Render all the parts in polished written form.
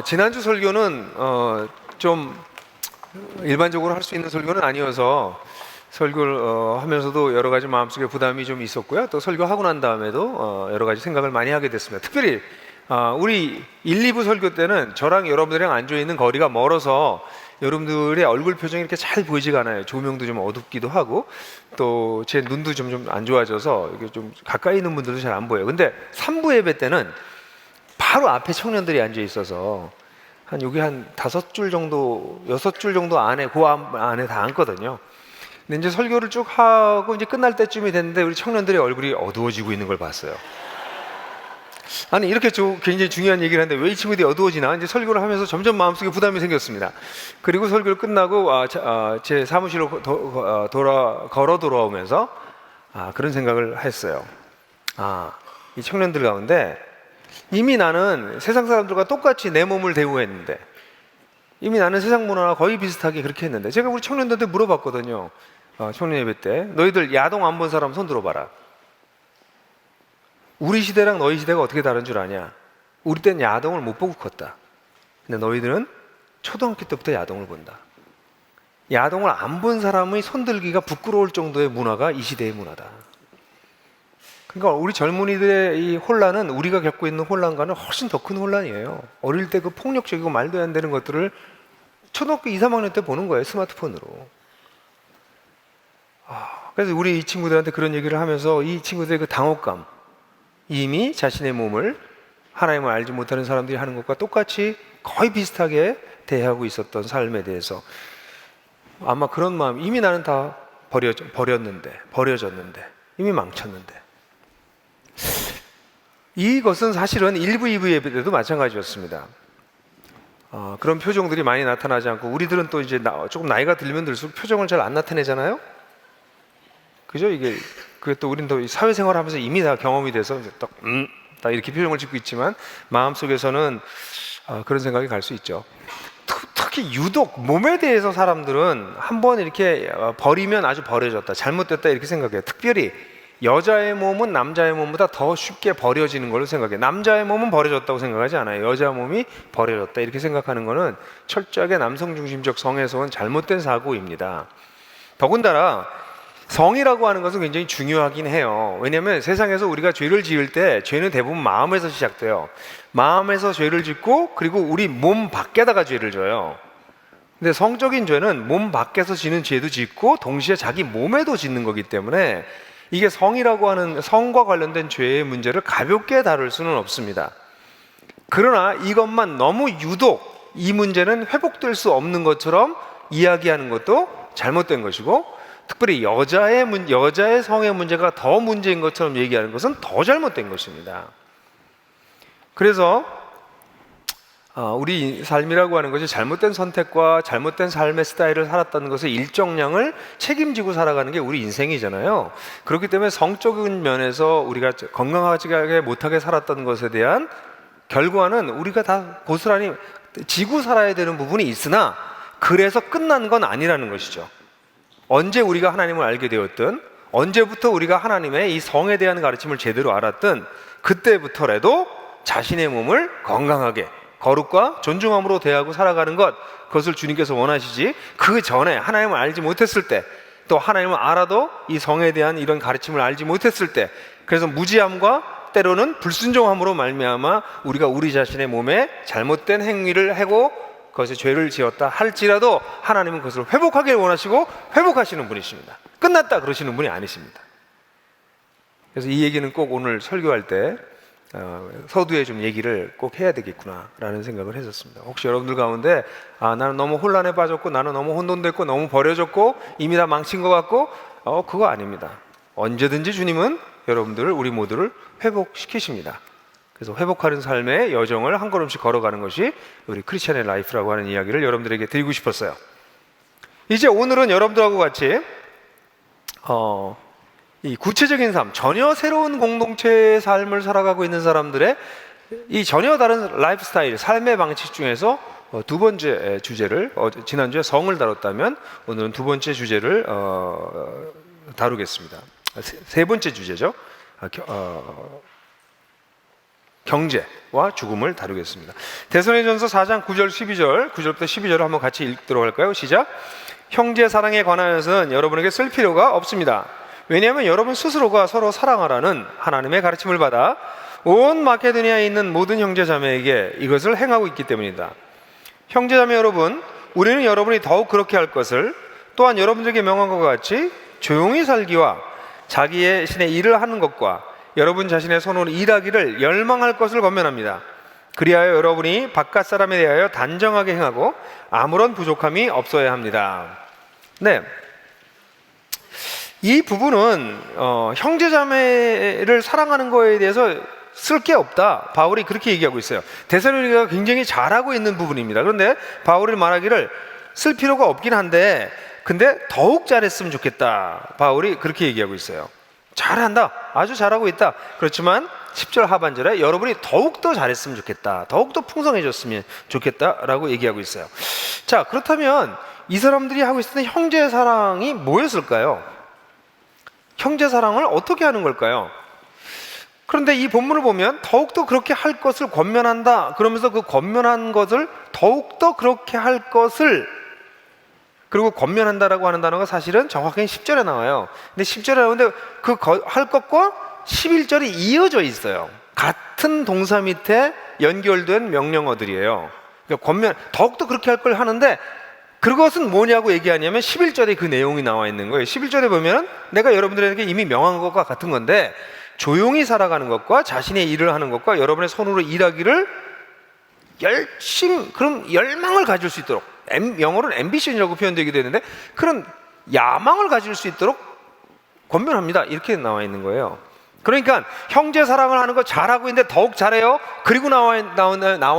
지난주 설교는 좀 일반적으로 할 수 있는 설교는 아니어서 설교를 하면서도 여러 가지 마음속에 부담이 좀 있었고요. 또 설교하고 난 다음에도 여러 가지 생각을 많이 하게 됐습니다. 특별히 우리 1, 2부 설교 때는 저랑 여러분들이랑 앉아 있는 거리가 멀어서 여러분들의 얼굴 표정이 이렇게 잘 보이지가 않아요. 조명도 좀 어둡기도 하고 또 제 눈도 좀 안 좋아져서 이게 좀 가까이 있는 분들도 잘 안 보여요. 근데 3부 예배 때는 바로 앞에 청년들이 앉아 있어서 여기 한 5줄 정도, 6줄 정도 안에 그 안에 다 앉거든요. 근데 이제 설교를 쭉 하고 이제 끝날 때쯤이 됐는데 우리 청년들의 얼굴이 어두워지고 있는 걸 봤어요. 아니 이렇게 굉장히 중요한 얘기를 하는데 왜 이 친구들이 어두워지나? 이제 설교를 하면서 점점 마음속에 부담이 생겼습니다. 그리고 설교를 끝나고 제 사무실로 걸어 돌아오면서 그런 생각을 했어요. 이 청년들 가운데 이미 나는 세상 사람들과 똑같이 내 몸을 대우했는데, 이미 나는 세상 문화와 거의 비슷하게 그렇게 했는데, 제가 우리 청년들한테 물어봤거든요. 청년 예배 때 너희들 야동 안 본 사람 손 들어봐라. 우리 시대랑 너희 시대가 어떻게 다른 줄 아냐? 우리 땐 야동을 못 보고 컸다. 근데 너희들은 초등학교 때부터 야동을 본다. 야동을 안 본 사람의 손들기가 부끄러울 정도의 문화가 이 시대의 문화다. 그러니까 우리 젊은이들의 이 혼란은 우리가 겪고 있는 혼란과는 훨씬 더 큰 혼란이에요. 어릴 때 그 폭력적이고 말도 안 되는 것들을 초등학교 2, 3학년 때 보는 거예요. 스마트폰으로. 그래서 우리 이 친구들한테 그런 얘기를 하면서 이 친구들의 그 당혹감, 이미 자신의 몸을 하나님을 알지 못하는 사람들이 하는 것과 똑같이 거의 비슷하게 대하고 있었던 삶에 대해서 아마 그런 마음, 이미 나는 다 버려졌는데 이미 망쳤는데, 이것은 사실은 1부, 2부 예배 때도 마찬가지였습니다. 그런 표정들이 많이 나타나지 않고, 우리들은 또 이제 조금 나이가 들면 들수록 표정을 잘 안 나타내잖아요. 그죠? 그게 또 우리는 또 사회생활 하면서 이미 다 경험이 돼서 딱 이렇게 표정을 짓고 있지만 마음속에서는 그런 생각이 갈 수 있죠. 특히 유독 몸에 대해서 사람들은 한번 이렇게 버리면 아주 버려졌다, 잘못됐다 이렇게 생각해요. 특별히 여자의 몸은 남자의 몸보다 더 쉽게 버려지는 걸로 생각해요. 남자의 몸은 버려졌다고 생각하지 않아요. 여자 몸이 버려졌다 이렇게 생각하는 것은 철저하게 남성 중심적 성에서 온 잘못된 사고입니다. 더군다나 성이라고 하는 것은 굉장히 중요하긴 해요. 왜냐하면 세상에서 우리가 죄를 지을 때 죄는 대부분 마음에서 시작돼요. 마음에서 죄를 짓고 그리고 우리 몸 밖에다가 죄를 져요. 근데 성적인 죄는 몸 밖에서 지는 죄도 짓고 동시에 자기 몸에도 짓는 거기 때문에 이게 성이라고 하는 성과 관련된 죄의 문제를 가볍게 다룰 수는 없습니다. 그러나 이것만 너무 유독 이 문제는 회복될 수 없는 것처럼 이야기하는 것도 잘못된 것이고, 특별히 여자의 성의 문제가 더 문제인 것처럼 얘기하는 것은 더 잘못된 것입니다. 그래서 우리 삶이라고 하는 것이 잘못된 선택과 잘못된 삶의 스타일을 살았다는 것의 일정량을 책임지고 살아가는 게 우리 인생이잖아요. 그렇기 때문에 성적인 면에서 우리가 건강하지 못하게 살았던 것에 대한 결과는 우리가 다 고스란히 지고 살아야 되는 부분이 있으나, 그래서 끝난 건 아니라는 것이죠. 언제 우리가 하나님을 알게 되었든, 언제부터 우리가 하나님의 이 성에 대한 가르침을 제대로 알았든, 그때부터라도 자신의 몸을 건강하게 거룩과 존중함으로 대하고 살아가는 그것을 주님께서 원하시지, 그 전에 하나님을 알지 못했을 때, 또 하나님을 알아도 이 성에 대한 이런 가르침을 알지 못했을 때, 그래서 무지함과 때로는 불순종함으로 말미암아 우리가 우리 자신의 몸에 잘못된 행위를 하고 그것에 죄를 지었다 할지라도 하나님은 그것을 회복하기를 원하시고 회복하시는 분이십니다. 끝났다 그러시는 분이 아니십니다. 그래서 이 얘기는 꼭 오늘 설교할 때 서두에 좀 얘기를 꼭 해야 되겠구나라는 생각을 했었습니다. 혹시 여러분들 가운데 나는 너무 혼란에 빠졌고, 나는 너무 혼돈됐고, 너무 버려졌고, 이미 다 망친 것 같고, 그거 아닙니다. 언제든지 주님은 여러분들을, 우리 모두를 회복시키십니다. 그래서 회복하는 삶의 여정을 한 걸음씩 걸어가는 것이 우리 크리스천의 라이프라고 하는 이야기를 여러분들에게 드리고 싶었어요. 이제 오늘은 여러분들하고 같이 이 구체적인 삶, 전혀 새로운 공동체의 삶을 살아가고 있는 사람들의 이 전혀 다른 라이프 스타일, 삶의 방식 중에서 두 번째 주제를, 지난주에 성을 다뤘다면 오늘은 두 번째 주제를 다루겠습니다. 세 번째 주제죠. 경제와 죽음을 다루겠습니다. 데살로니가전서 4장 9절 12절 9절부터 12절을 한번 같이 읽도록 할까요? 시작. 형제 사랑에 관하여서는 여러분에게 쓸 필요가 없습니다. 왜냐하면 여러분 스스로가 서로 사랑하라는 하나님의 가르침을 받아 온 마케도니아에 있는 모든 형제 자매에게 이것을 행하고 있기 때문이다. 형제 자매 여러분, 우리는 여러분이 더욱 그렇게 할 것을 또한 여러분들에게 명한 것과 같이 조용히 살기와 자기의 신의 일을 하는 것과 여러분 자신의 손으로 일하기를 열망할 것을 권면합니다. 그리하여 여러분이 바깥 사람에 대하여 단정하게 행하고 아무런 부족함이 없어야 합니다. 네, 이 부분은 형제자매를 사랑하는 거에 대해서 쓸 게 없다, 바울이 그렇게 얘기하고 있어요. 데살로니가가 굉장히 잘하고 있는 부분입니다. 그런데 바울이 말하기를 쓸 필요가 없긴 한데 근데 더욱 잘했으면 좋겠다, 바울이 그렇게 얘기하고 있어요. 잘한다, 아주 잘하고 있다. 그렇지만 10절 하반절에 여러분이 더욱더 잘했으면 좋겠다, 더욱더 풍성해졌으면 좋겠다라고 얘기하고 있어요. 자, 그렇다면 이 사람들이 하고 있었던 형제 사랑이 뭐였을까요? 형제 사랑을 어떻게 하는 걸까요? 그런데 이 본문을 보면 더욱더 그렇게 할 것을 권면한다 그러면서 그 권면한 것을 더욱더 그렇게 할 것을, 그리고 권면한다라고 하는 단어가 사실은 정확하게 10절에 나와요. 근데 10절에 나오는데 그 할 것과 11절이 이어져 있어요. 같은 동사 밑에 연결된 명령어들이에요. 그러니까 권면, 더욱더 그렇게 할 걸 하는데 그것은 뭐냐고 얘기하냐면 11절에 그 내용이 나와 있는 거예요. 11절에 보면 내가 여러분들에게 이미 명한 것과 같은 건데 조용히 살아가는 것과 자신의 일을 하는 것과 여러분의 손으로 일하기를 그럼 열망을 가질 수 있도록, 영어로는 ambition이라고 표현되기도 했는데 그런 야망을 가질 수 있도록 권면합니다, 이렇게 나와 있는 거예요. 그러니까 형제 사랑을 하는 거 잘하고 있는데 더욱 잘해요. 그리고 나와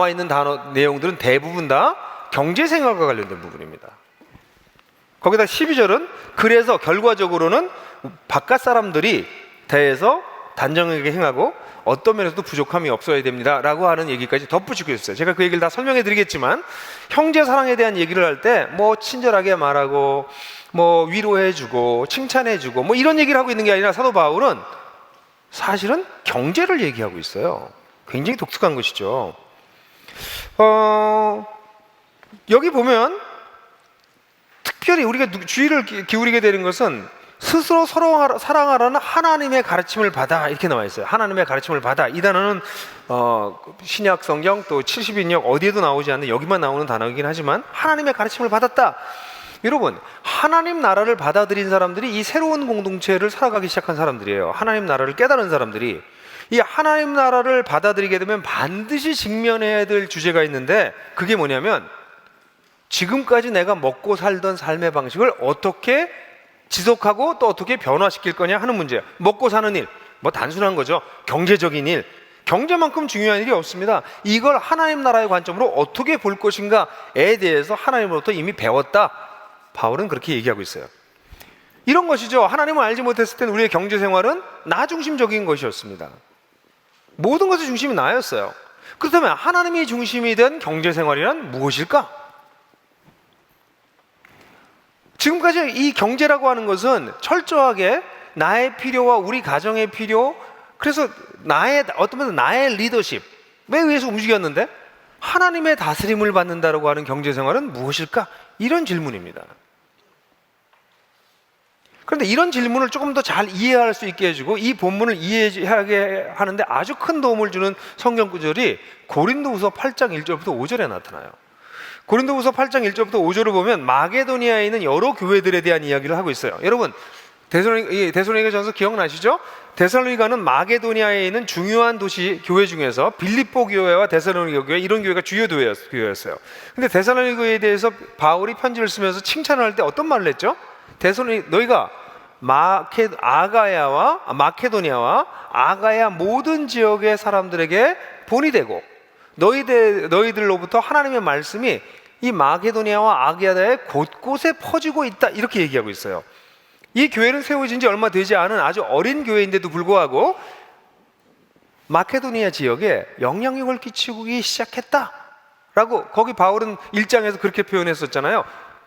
있는 단어 내용들은 대부분 다 경제생활과 관련된 부분입니다. 거기다 12절은 그래서 결과적으로는 바깥 사람들이 대해서 단정하게 행하고 어떤 면에서도 부족함이 없어야 됩니다 라고 하는 얘기까지 덧붙이고 있어요. 제가 그 얘기를 다 설명해 드리겠지만 형제 사랑에 대한 얘기를 할 때 뭐 친절하게 말하고 뭐 위로해 주고 칭찬해 주고 뭐 이런 얘기를 하고 있는 게 아니라 사도 바울은 사실은 경제를 얘기하고 있어요. 굉장히 독특한 것이죠. 여기 보면 특별히 우리가 주의를 기울이게 되는 것은 스스로 서로 사랑하라는 하나님의 가르침을 받아, 이렇게 나와 있어요. 하나님의 가르침을 받아. 이 단어는 신약 성경 또 70인역 어디에도 나오지 않는, 여기만 나오는 단어이긴 하지만 하나님의 가르침을 받았다. 여러분, 하나님 나라를 받아들인 사람들이 이 새로운 공동체를 살아가기 시작한 사람들이에요. 하나님 나라를 깨달은 사람들이. 이 하나님 나라를 받아들이게 되면 반드시 직면해야 될 주제가 있는데 그게 뭐냐면 지금까지 내가 먹고 살던 삶의 방식을 어떻게 지속하고 또 어떻게 변화시킬 거냐 하는 문제예요. 먹고 사는 일, 뭐 단순한 거죠. 경제적인 일, 경제만큼 중요한 일이 없습니다. 이걸 하나님 나라의 관점으로 어떻게 볼 것인가에 대해서 하나님으로부터 이미 배웠다, 바울은 그렇게 얘기하고 있어요. 이런 것이죠. 하나님을 알지 못했을 때는 우리의 경제생활은 나 중심적인 것이었습니다. 모든 것의 중심이 나였어요. 그렇다면 하나님이 중심이 된 경제생활이란 무엇일까? 지금까지 이 경제라고 하는 것은 철저하게 나의 필요와 우리 가정의 필요, 그래서 어떤 면에서 나의 리더십에 의해서 움직였는데 하나님의 다스림을 받는다고 하는 경제생활은 무엇일까? 이런 질문입니다. 그런데 이런 질문을 조금 더 잘 이해할 수 있게 해주고 이 본문을 이해하게 하는데 아주 큰 도움을 주는 성경 구절이 고린도후서 8장 1절부터 5절에 나타나요. 고린도후서 8장 1절부터 5절을 보면 마게도니아에 있는 여러 교회들에 대한 이야기를 하고 있어요. 여러분, 데살로니가전서 기억나시죠? 데살로니가는 마게도니아에 있는 중요한 도시 교회 중에서 빌립보 교회와 데살로니가 교회, 이런 교회가 주요 교회였어요. 근데 데살로니가에 대해서 바울이 편지를 쓰면서 칭찬을 할 때 어떤 말을 했죠? 너희가 마케도니아와 아가야 모든 지역의 사람들에게 본이 되고 너희들로부터 하나님의 말씀이 이 마게도니아와 아가야에 곳곳에 퍼지고 있다, 이렇게 얘기하고 있어요. 이 교회는 세워진 지 얼마 되지 않은 아주 어린 교회인데도 불구하고 마케도니아 지역에 영향력을 끼치기 시작했다라고, 거기 바울은 1장에서 그렇게 표현했었잖아요.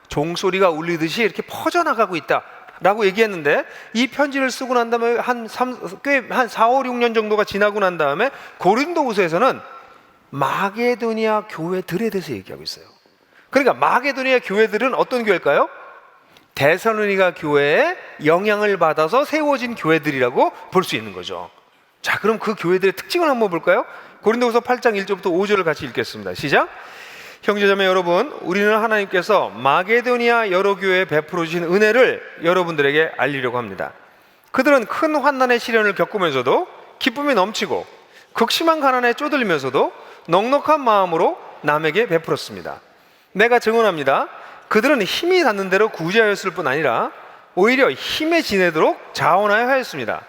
종소리가 울리듯이 이렇게 퍼져나가고 있다. 라고 얘기했는데, 이 편지를 쓰고 난 다음에 한 4, 5, 6년 정도가 지나고 난 다음에 고린도후서에서는 마게도니아 교회들에 대해서 얘기하고 있어요. 그러니까 마게도니아 교회들은 어떤 교회일까요? 데살로니가 교회에 영향을 받아서 세워진 교회들이라고 볼 수 있는 거죠. 자, 그럼 그 교회들의 특징을 한번 볼까요? 고린도후서 8장 1절부터 5절을 같이 읽겠습니다. 시작! 형제자매 여러분, 우리는 하나님께서 마게도니아 여러 교회에 베풀어 주신 은혜를 여러분들에게 알리려고 합니다. 그들은 큰 환난의 시련을 겪으면서도 기쁨이 넘치고 극심한 가난에 쪼들리면서도 넉넉한 마음으로 남에게 베풀었습니다. 내가 증언합니다. 그들은 힘이 닿는 대로 구제하였을 뿐 아니라 오히려 힘에 지내도록 자원하여 하였습니다.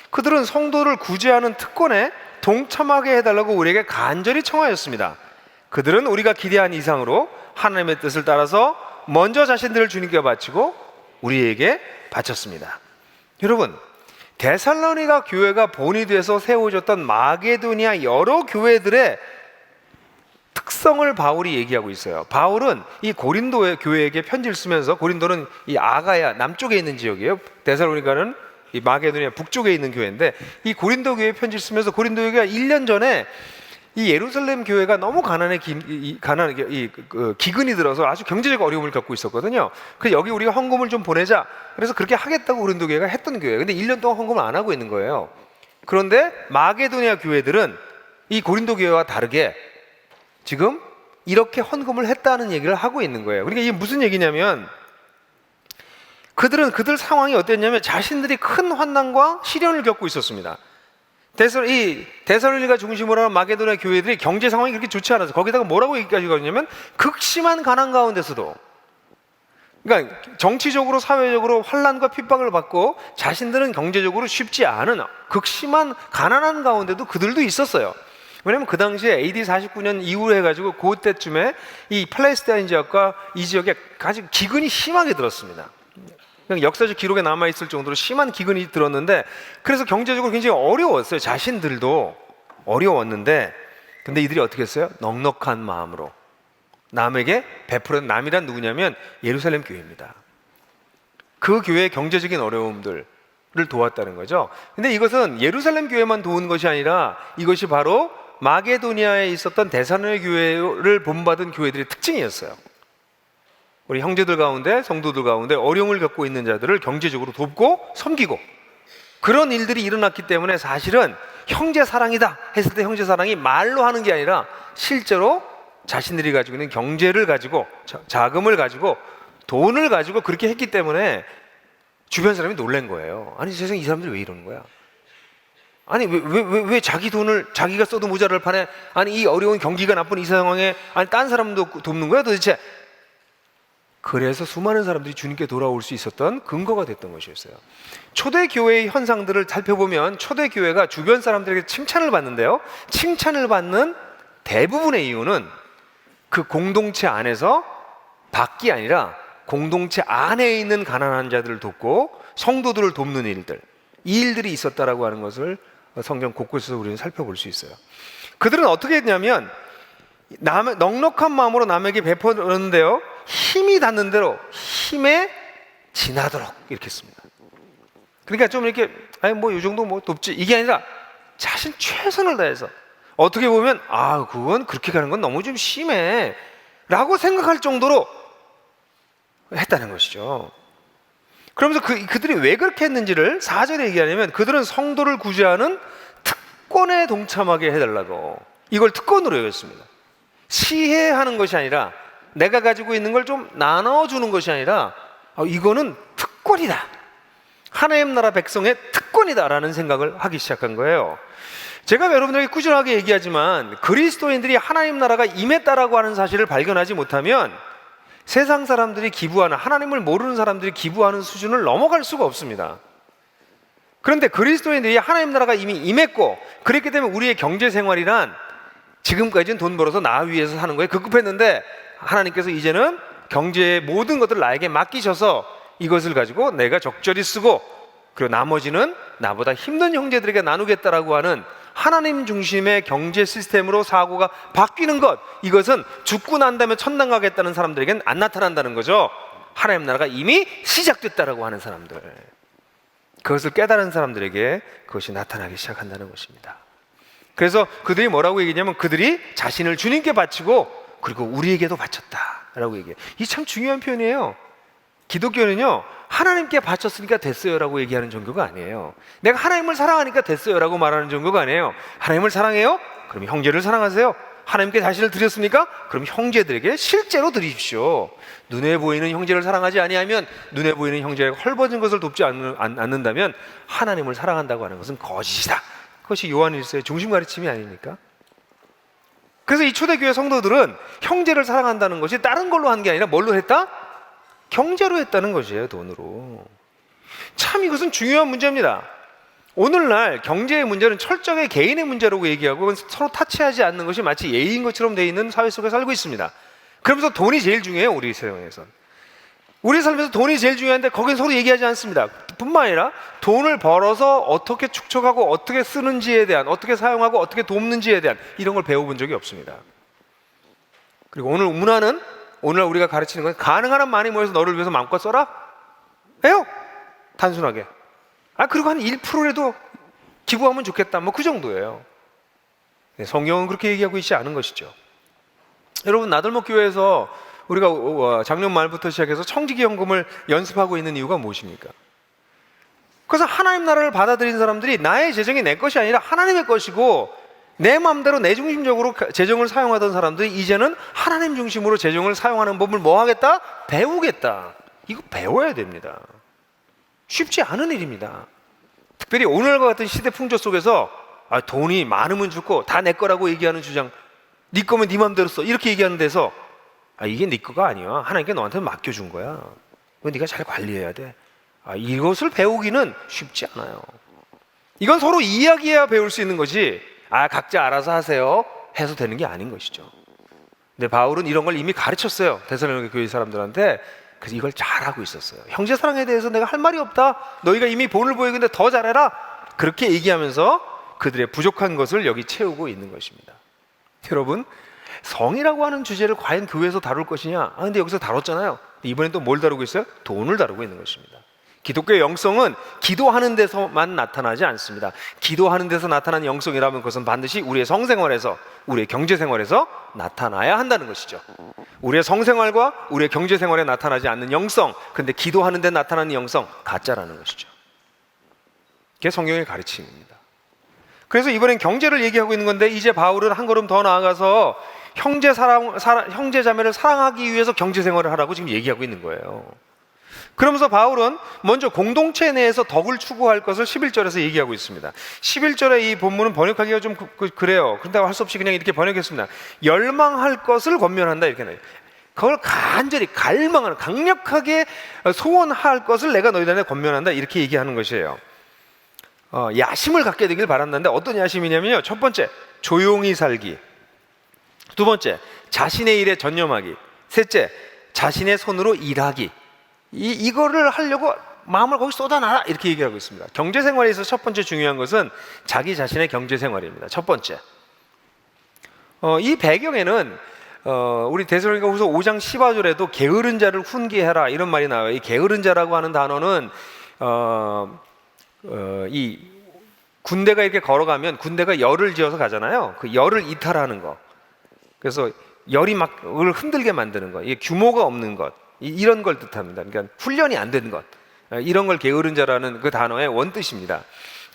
그들은 성도를 구제하는 특권에 동참하게 해달라고 우리에게 간절히 청하였습니다. 그들은 우리가 기대한 이상으로 하나님의 뜻을 따라서 먼저 자신들을 주님께 바치고 우리에게 바쳤습니다. 여러분, 데살로니가 교회가 본이 돼서 세워졌던 마게도니아 여러 교회들의 특성을 바울이 얘기하고 있어요. 바울은 이 고린도 교회에게 편지를 쓰면서, 고린도는 이 아가야 남쪽에 있는 지역이에요. 데살로니가는 이 마게도니아 북쪽에 있는 교회인데, 이 고린도 교회에 편지를 쓰면서 고린도 교회가 1년 전에 이 예루살렘 교회가 너무 기근이 들어서 아주 경제적 어려움을 겪고 있었거든요. 그래서 여기 우리가 헌금을 좀 보내자. 그래서 그렇게 하겠다고 고린도 교회가 했던 교회예요. 근데 1년 동안 헌금을 안 하고 있는 거예요. 그런데 마게도니아 교회들은 이 고린도 교회와 다르게 지금 이렇게 헌금을 했다는 얘기를 하고 있는 거예요. 그러니까 이게 무슨 얘기냐면, 그들 상황이 어땠냐면 자신들이 큰 환난과 시련을 겪고 있었습니다. 데살로니가 중심으로 하는 마게도니아 교회들이 경제 상황이 그렇게 좋지 않아서, 거기다가 뭐라고 얘기까지 하냐면 극심한 가난 가운데서도, 그러니까 정치적으로 사회적으로 환난과 핍박을 받고 자신들은 경제적으로 쉽지 않은 극심한 가난한 가운데도 그들도 있었어요. 왜냐면 그 당시에 AD 49년 이후로 해가지고 그때쯤에 이 팔레스타인 지역과 이 지역에 아주 기근이 심하게 들었습니다. 그냥 역사적 기록에 남아있을 정도로 심한 기근이 들었는데, 그래서 경제적으로 굉장히 어려웠어요. 자신들도 어려웠는데, 근데 이들이 어떻게 했어요? 넉넉한 마음으로 남에게 베풀은, 남이란 누구냐면 예루살렘 교회입니다. 그 교회의 경제적인 어려움들을 도왔다는 거죠. 근데 이것은 예루살렘 교회만 도운 것이 아니라 이것이 바로 마게도니아에 있었던 데살로니가 교회를 본받은 교회들의 특징이었어요. 우리 형제들 가운데, 성도들 가운데 어려움을 겪고 있는 자들을 경제적으로 돕고 섬기고, 그런 일들이 일어났기 때문에 사실은 형제 사랑이다 했을 때 형제 사랑이 말로 하는 게 아니라 실제로 자신들이 가지고 있는 경제를 가지고, 자금을 가지고, 돈을 가지고 그렇게 했기 때문에 주변 사람이 놀란 거예요. 아니, 세상에 이 사람들이 왜 이러는 거야? 아니, 왜 자기 돈을 자기가 써도 모자랄 판에, 아니 이 어려운 경기가 나쁜 이 상황에 아니 딴 사람도 돕는 거야 도대체? 그래서 수많은 사람들이 주님께 돌아올 수 있었던 근거가 됐던 것이었어요. 초대교회의 현상들을 살펴보면 초대교회가 주변 사람들에게 칭찬을 받는데요, 칭찬을 받는 대부분의 이유는 그 공동체 안에서 밖이 아니라 공동체 안에 있는 가난한 자들을 돕고 성도들을 돕는 일들, 이 일들이 있었다라고 하는 것을 성경 곳곳에서 우리는 살펴볼 수 있어요. 그들은 어떻게 했냐면 넉넉한 마음으로 남에게 베풀었는데요, 힘이 닿는 대로 힘에 지나도록 이렇게 했습니다. 그러니까 좀 이렇게 아니 뭐 이 정도 뭐 돕지, 이게 아니라 자신 최선을 다해서, 어떻게 보면 아 그건 그렇게 가는 건 너무 좀 심해 라고 생각할 정도로 했다는 것이죠. 그러면서 그들이 왜 그렇게 했는지를 4절에 얘기하냐면, 그들은 성도를 구제하는 특권에 동참하게 해달라고, 이걸 특권으로 여겼습니다. 시혜하는 것이 아니라, 내가 가지고 있는 걸 좀 나눠주는 것이 아니라 이거는 특권이다, 하나님 나라 백성의 특권이다라는 생각을 하기 시작한 거예요. 제가 여러분들에게 꾸준하게 얘기하지만 그리스도인들이 하나님 나라가 임했다라고 하는 사실을 발견하지 못하면 세상 사람들이 기부하는, 하나님을 모르는 사람들이 기부하는 수준을 넘어갈 수가 없습니다. 그런데 그리스도인들이 하나님 나라가 이미 임했고, 그랬기 때문에 우리의 경제 생활이란 지금까지는 돈 벌어서 나 위해서 사는 거에 급급했는데, 하나님께서 이제는 경제의 모든 것들을 나에게 맡기셔서 이것을 가지고 내가 적절히 쓰고, 그리고 나머지는 나보다 힘든 형제들에게 나누겠다라고 하는 하나님 중심의 경제 시스템으로 사고가 바뀌는 것, 이것은 죽고 난 다음에 천당 가겠다는 사람들에게는 안 나타난다는 거죠. 하나님 나라가 이미 시작됐다라고 하는 사람들, 그것을 깨달은 사람들에게 그것이 나타나기 시작한다는 것입니다. 그래서 그들이 뭐라고 얘기냐면 그들이 자신을 주님께 바치고 그리고 우리에게도 바쳤다라고 얘기해요. 이 참 중요한 표현이에요. 기독교는요, 하나님께 바쳤으니까 됐어요라고 얘기하는 종교가 아니에요. 내가 하나님을 사랑하니까 됐어요라고 말하는 종교가 아니에요. 하나님을 사랑해요? 그럼 형제를 사랑하세요. 하나님께 자신을 드렸습니까? 그럼 형제들에게 실제로 드리십시오. 눈에 보이는 형제를 사랑하지 아니하면, 눈에 보이는 형제가 헐벗은 것을 돕지 않는다면 하나님을 사랑한다고 하는 것은 거짓이다. 그것이 요한일서의 중심 가르침이 아닙니까? 그래서 이 초대교회 성도들은 형제를 사랑한다는 것이 다른 걸로 한 게 아니라 뭘로 했다? 경제로 했다는 것이에요. 돈으로. 참 이것은 중요한 문제입니다. 오늘날 경제의 문제는 철저하게 개인의 문제라고 얘기하고 서로 타치하지 않는 것이 마치 예의인 것처럼 되어 있는 사회 속에 살고 있습니다. 그러면서 돈이 제일 중요해요. 우리 세상에선. 우리 삶에서 돈이 제일 중요한데 거긴 서로 얘기하지 않습니다. 뿐만 아니라 돈을 벌어서 어떻게 축적하고 어떻게 쓰는지에 대한, 어떻게 사용하고 어떻게 돕는지에 대한 이런 걸 배워본 적이 없습니다. 그리고 오늘 문화는, 오늘날 우리가 가르치는 건 가능한 한 많이 모여서 너를 위해서 마음껏 써라? 왜요? 단순하게. 그리고 한 1%라도 기부하면 좋겠다. 뭐 그 정도예요. 성경은 그렇게 얘기하고 있지 않은 것이죠. 여러분, 나들목 교회에서 우리가 작년 말부터 시작해서 청지기연금을 연습하고 있는 이유가 무엇입니까? 그래서 하나님 나라를 받아들인 사람들이 나의 재정이 내 것이 아니라 하나님의 것이고, 내 마음대로 내 중심적으로 재정을 사용하던 사람들이 이제는 하나님 중심으로 재정을 사용하는 법을 뭐 하겠다? 배우겠다. 이거 배워야 됩니다. 쉽지 않은 일입니다. 특별히 오늘과 같은 시대 풍조 속에서 돈이 많으면 좋고 다 내 거라고 얘기하는 주장, 네 거면 네 맘대로 써, 이렇게 얘기하는 데서 이게 네 거가 아니야. 하나님께 너한테 맡겨준 거야. 이거 네가 잘 관리해야 돼. 이것을 배우기는 쉽지 않아요. 이건 서로 이야기해야 배울 수 있는 것이 각자 알아서 하세요 해서 되는 게 아닌 것이죠. 근데 바울은 이런 걸 이미 가르쳤어요. 데살로니가 교회 사람들한테. 그래서 이걸 잘하고 있었어요. 형제 사랑에 대해서 내가 할 말이 없다. 너희가 이미 본을 보이는데 더 잘해라. 그렇게 얘기하면서 그들의 부족한 것을 여기 채우고 있는 것입니다. 여러분, 성이라고 하는 주제를 과연 교회에서 다룰 것이냐? 근데 여기서 다뤘잖아요. 이번엔 또 뭘 다루고 있어요? 돈을 다루고 있는 것입니다. 기독교의 영성은 기도하는 데서만 나타나지 않습니다. 기도하는 데서 나타나는 영성이라면 그것은 반드시 우리의 성생활에서, 우리의 경제생활에서 나타나야 한다는 것이죠. 우리의 성생활과 우리의 경제생활에 나타나지 않는 영성, 근데 기도하는 데 나타나는 영성, 가짜라는 것이죠. 그게 성경의 가르침입니다. 그래서 이번엔 경제를 얘기하고 있는 건데, 이제 바울은 한 걸음 더 나아가서 형제 자매를 사랑하기 위해서 경제생활을 하라고 지금 얘기하고 있는 거예요. 그러면서 바울은 먼저 공동체 내에서 덕을 추구할 것을 11절에서 얘기하고 있습니다. 11절에 이 본문은 번역하기가 좀 그래요. 그런다고 할 수 없이 그냥 이렇게 번역했습니다. 열망할 것을 권면한다, 이렇게 나와요. 그걸 간절히 갈망하는, 강력하게 소원할 것을 내가 너희들한테 권면한다, 이렇게 얘기하는 것이에요. 야심을 갖게 되길 바란다는데 어떤 야심이냐면요, 첫 번째, 조용히 살기. 두 번째, 자신의 일에 전념하기. 셋째, 자신의 손으로 일하기. 이거를 하려고 마음을 거기 쏟아놔라, 이렇게 얘기하고 있습니다. 경제생활에서 첫 번째 중요한 것은 자기 자신의 경제생활입니다. 첫 번째, 이 배경에는 우리 데살로니가후서 5장 15절에도 게으른 자를 훈계해라, 이런 말이 나와요. 이 게으른 자라고 하는 단어는 이 군대가 이렇게 걸어가면 군대가 열을 지어서 가잖아요. 그 열을 이탈하는 거. 그래서 열이 막 흔들게 만드는 것, 이게 규모가 없는 것, 이런 걸 뜻합니다. 그러니까 훈련이 안 된 것, 이런 걸 게으른 자라는 그 단어의 원뜻입니다.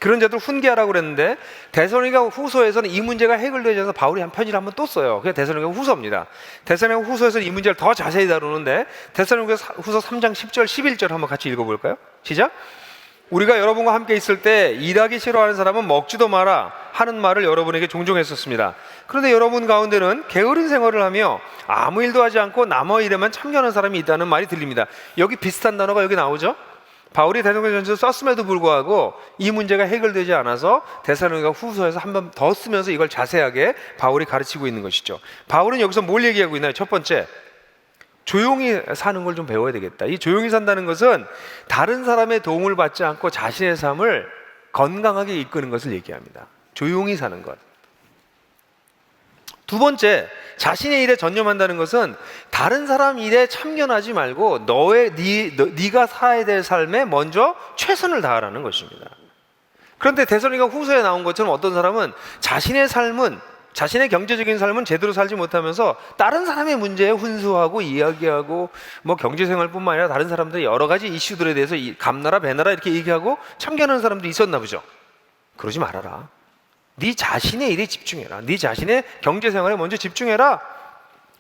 그런 자들 훈계하라고 그랬는데, 데살로니가 후서에서는 이 문제가 해결되지 않아서 바울이 한 편지를 한번 또 써요. 그게 데살로니가 후서입니다. 데살로니가 후서에서는 이 문제를 더 자세히 다루는데, 데살로니가 후서 3장 10절 11절 한번 같이 읽어볼까요? 시작. 우리가 여러분과 함께 있을 때 일하기 싫어하는 사람은 먹지도 마라 하는 말을 여러분에게 종종 했었습니다. 그런데 여러분 가운데는 게으른 생활을 하며 아무 일도 하지 않고 남의 일에만 참여하는 사람이 있다는 말이 들립니다. 여기 비슷한 단어가 여기 나오죠? 바울이 데살로니가전서 썼음에도 불구하고 이 문제가 해결되지 않아서 데살로니가 후서에서 한 번 더 쓰면서 이걸 자세하게 바울이 가르치고 있는 것이죠. 바울은 여기서 뭘 얘기하고 있나요? 첫 번째, 조용히 사는 걸 좀 배워야 되겠다. 이 조용히 산다는 것은 다른 사람의 도움을 받지 않고 자신의 삶을 건강하게 이끄는 것을 얘기합니다. 조용히 사는 것. 두 번째, 자신의 일에 전념한다는 것은 다른 사람 일에 참견하지 말고 네가 살아야 될 삶에 먼저 최선을 다하라는 것입니다. 그런데 데살로니가 후서에 나온 것처럼 어떤 사람은 자신의 경제적인 삶은 제대로 살지 못하면서 다른 사람의 문제에 훈수하고 이야기하고 뭐 경제생활뿐만 아니라 다른 사람들의 여러 가지 이슈들에 대해서 감나라 배나라 이렇게 얘기하고 참견하는 사람도 있었나 보죠. 그러지 말아라. 네 자신의 일에 집중해라. 네 자신의 경제생활에 먼저 집중해라.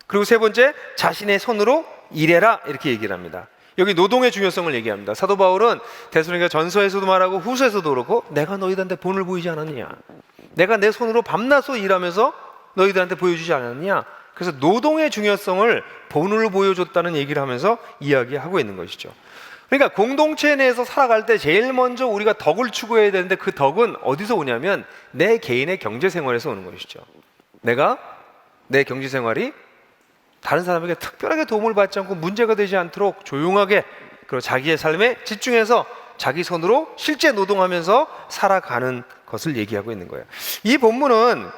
그리고 세 번째, 자신의 손으로 일해라 이렇게 얘기를 합니다. 여기 노동의 중요성을 얘기합니다. 사도 바울은 데살로니가 전서에서도 말하고 후서에서도 그렇고 내가 너희들한테 본을 보이지 않았느냐, 내가 내 손으로 밤낮으로 일하면서 너희들한테 보여주지 않았느냐. 그래서 노동의 중요성을 본으로 보여줬다는 얘기를 하면서 이야기하고 있는 것이죠. 그러니까 공동체 내에서 살아갈 때 제일 먼저 우리가 덕을 추구해야 되는데 그 덕은 어디서 오냐면 내 개인의 경제생활에서 오는 것이죠. 내가 내 경제생활이 다른 사람에게 특별하게 도움을 받지 않고 문제가 되지 않도록 조용하게, 그리고 자기의 삶에 집중해서 자기 손으로 실제 노동하면서 살아가는 것을 얘기하고 있는 거예요. 이 본문은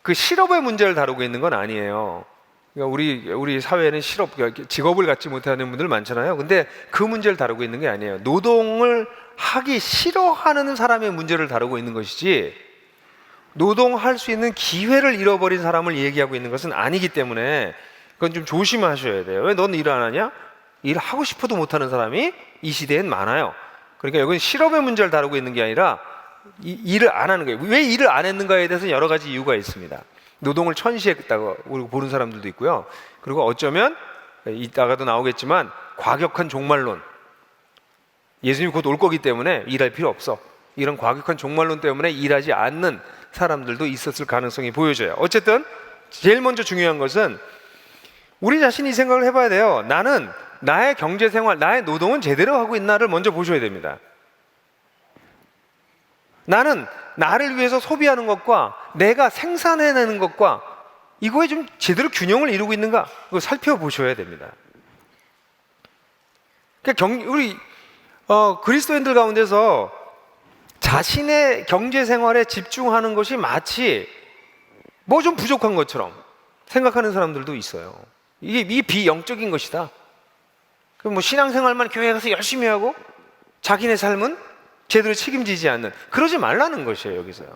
그 실업의 문제를 다루고 있는 건 아니에요. 그러니까 우리 사회에는 직업을 갖지 못하는 분들 많잖아요. 근데 그 문제를 다루고 있는 게 아니에요. 노동을 하기 싫어하는 사람의 문제를 다루고 있는 것이지, 노동할 수 있는 기회를 잃어버린 사람을 얘기하고 있는 것은 아니기 때문에 그건 좀 조심하셔야 돼요. 왜 넌 일 안 하냐? 일하고 싶어도 못하는 사람이 이 시대엔 많아요. 그러니까 여기는 실업의 문제를 다루고 있는 게 아니라 일을 안 하는 거예요. 왜 일을 안 했는가에 대해서 여러 가지 이유가 있습니다. 노동을 천시했다고 보는 사람들도 있고요. 그리고 어쩌면 이따가도 나오겠지만 과격한 종말론, 예수님이 곧 올 거기 때문에 일할 필요 없어, 이런 과격한 종말론 때문에 일하지 않는 사람들도 있었을 가능성이 보여져요. 어쨌든 제일 먼저 중요한 것은 우리 자신이 이 생각을 해봐야 돼요. 나는 나의 경제생활, 나의 노동은 제대로 하고 있나를 먼저 보셔야 됩니다. 나는 나를 위해서 소비하는 것과 내가 생산해내는 것과 이거에 좀 제대로 균형을 이루고 있는가, 그걸 살펴보셔야 됩니다. 그러니까 우리 그리스도인들 가운데서 자신의 경제생활에 집중하는 것이 마치 뭐 좀 부족한 것처럼 생각하는 사람들도 있어요. 이게 비영적인 것이다. 그럼 뭐 신앙생활만 교회 가서 열심히 하고 자기네 삶은 제대로 책임지지 않는, 그러지 말라는 것이에요. 여기서요,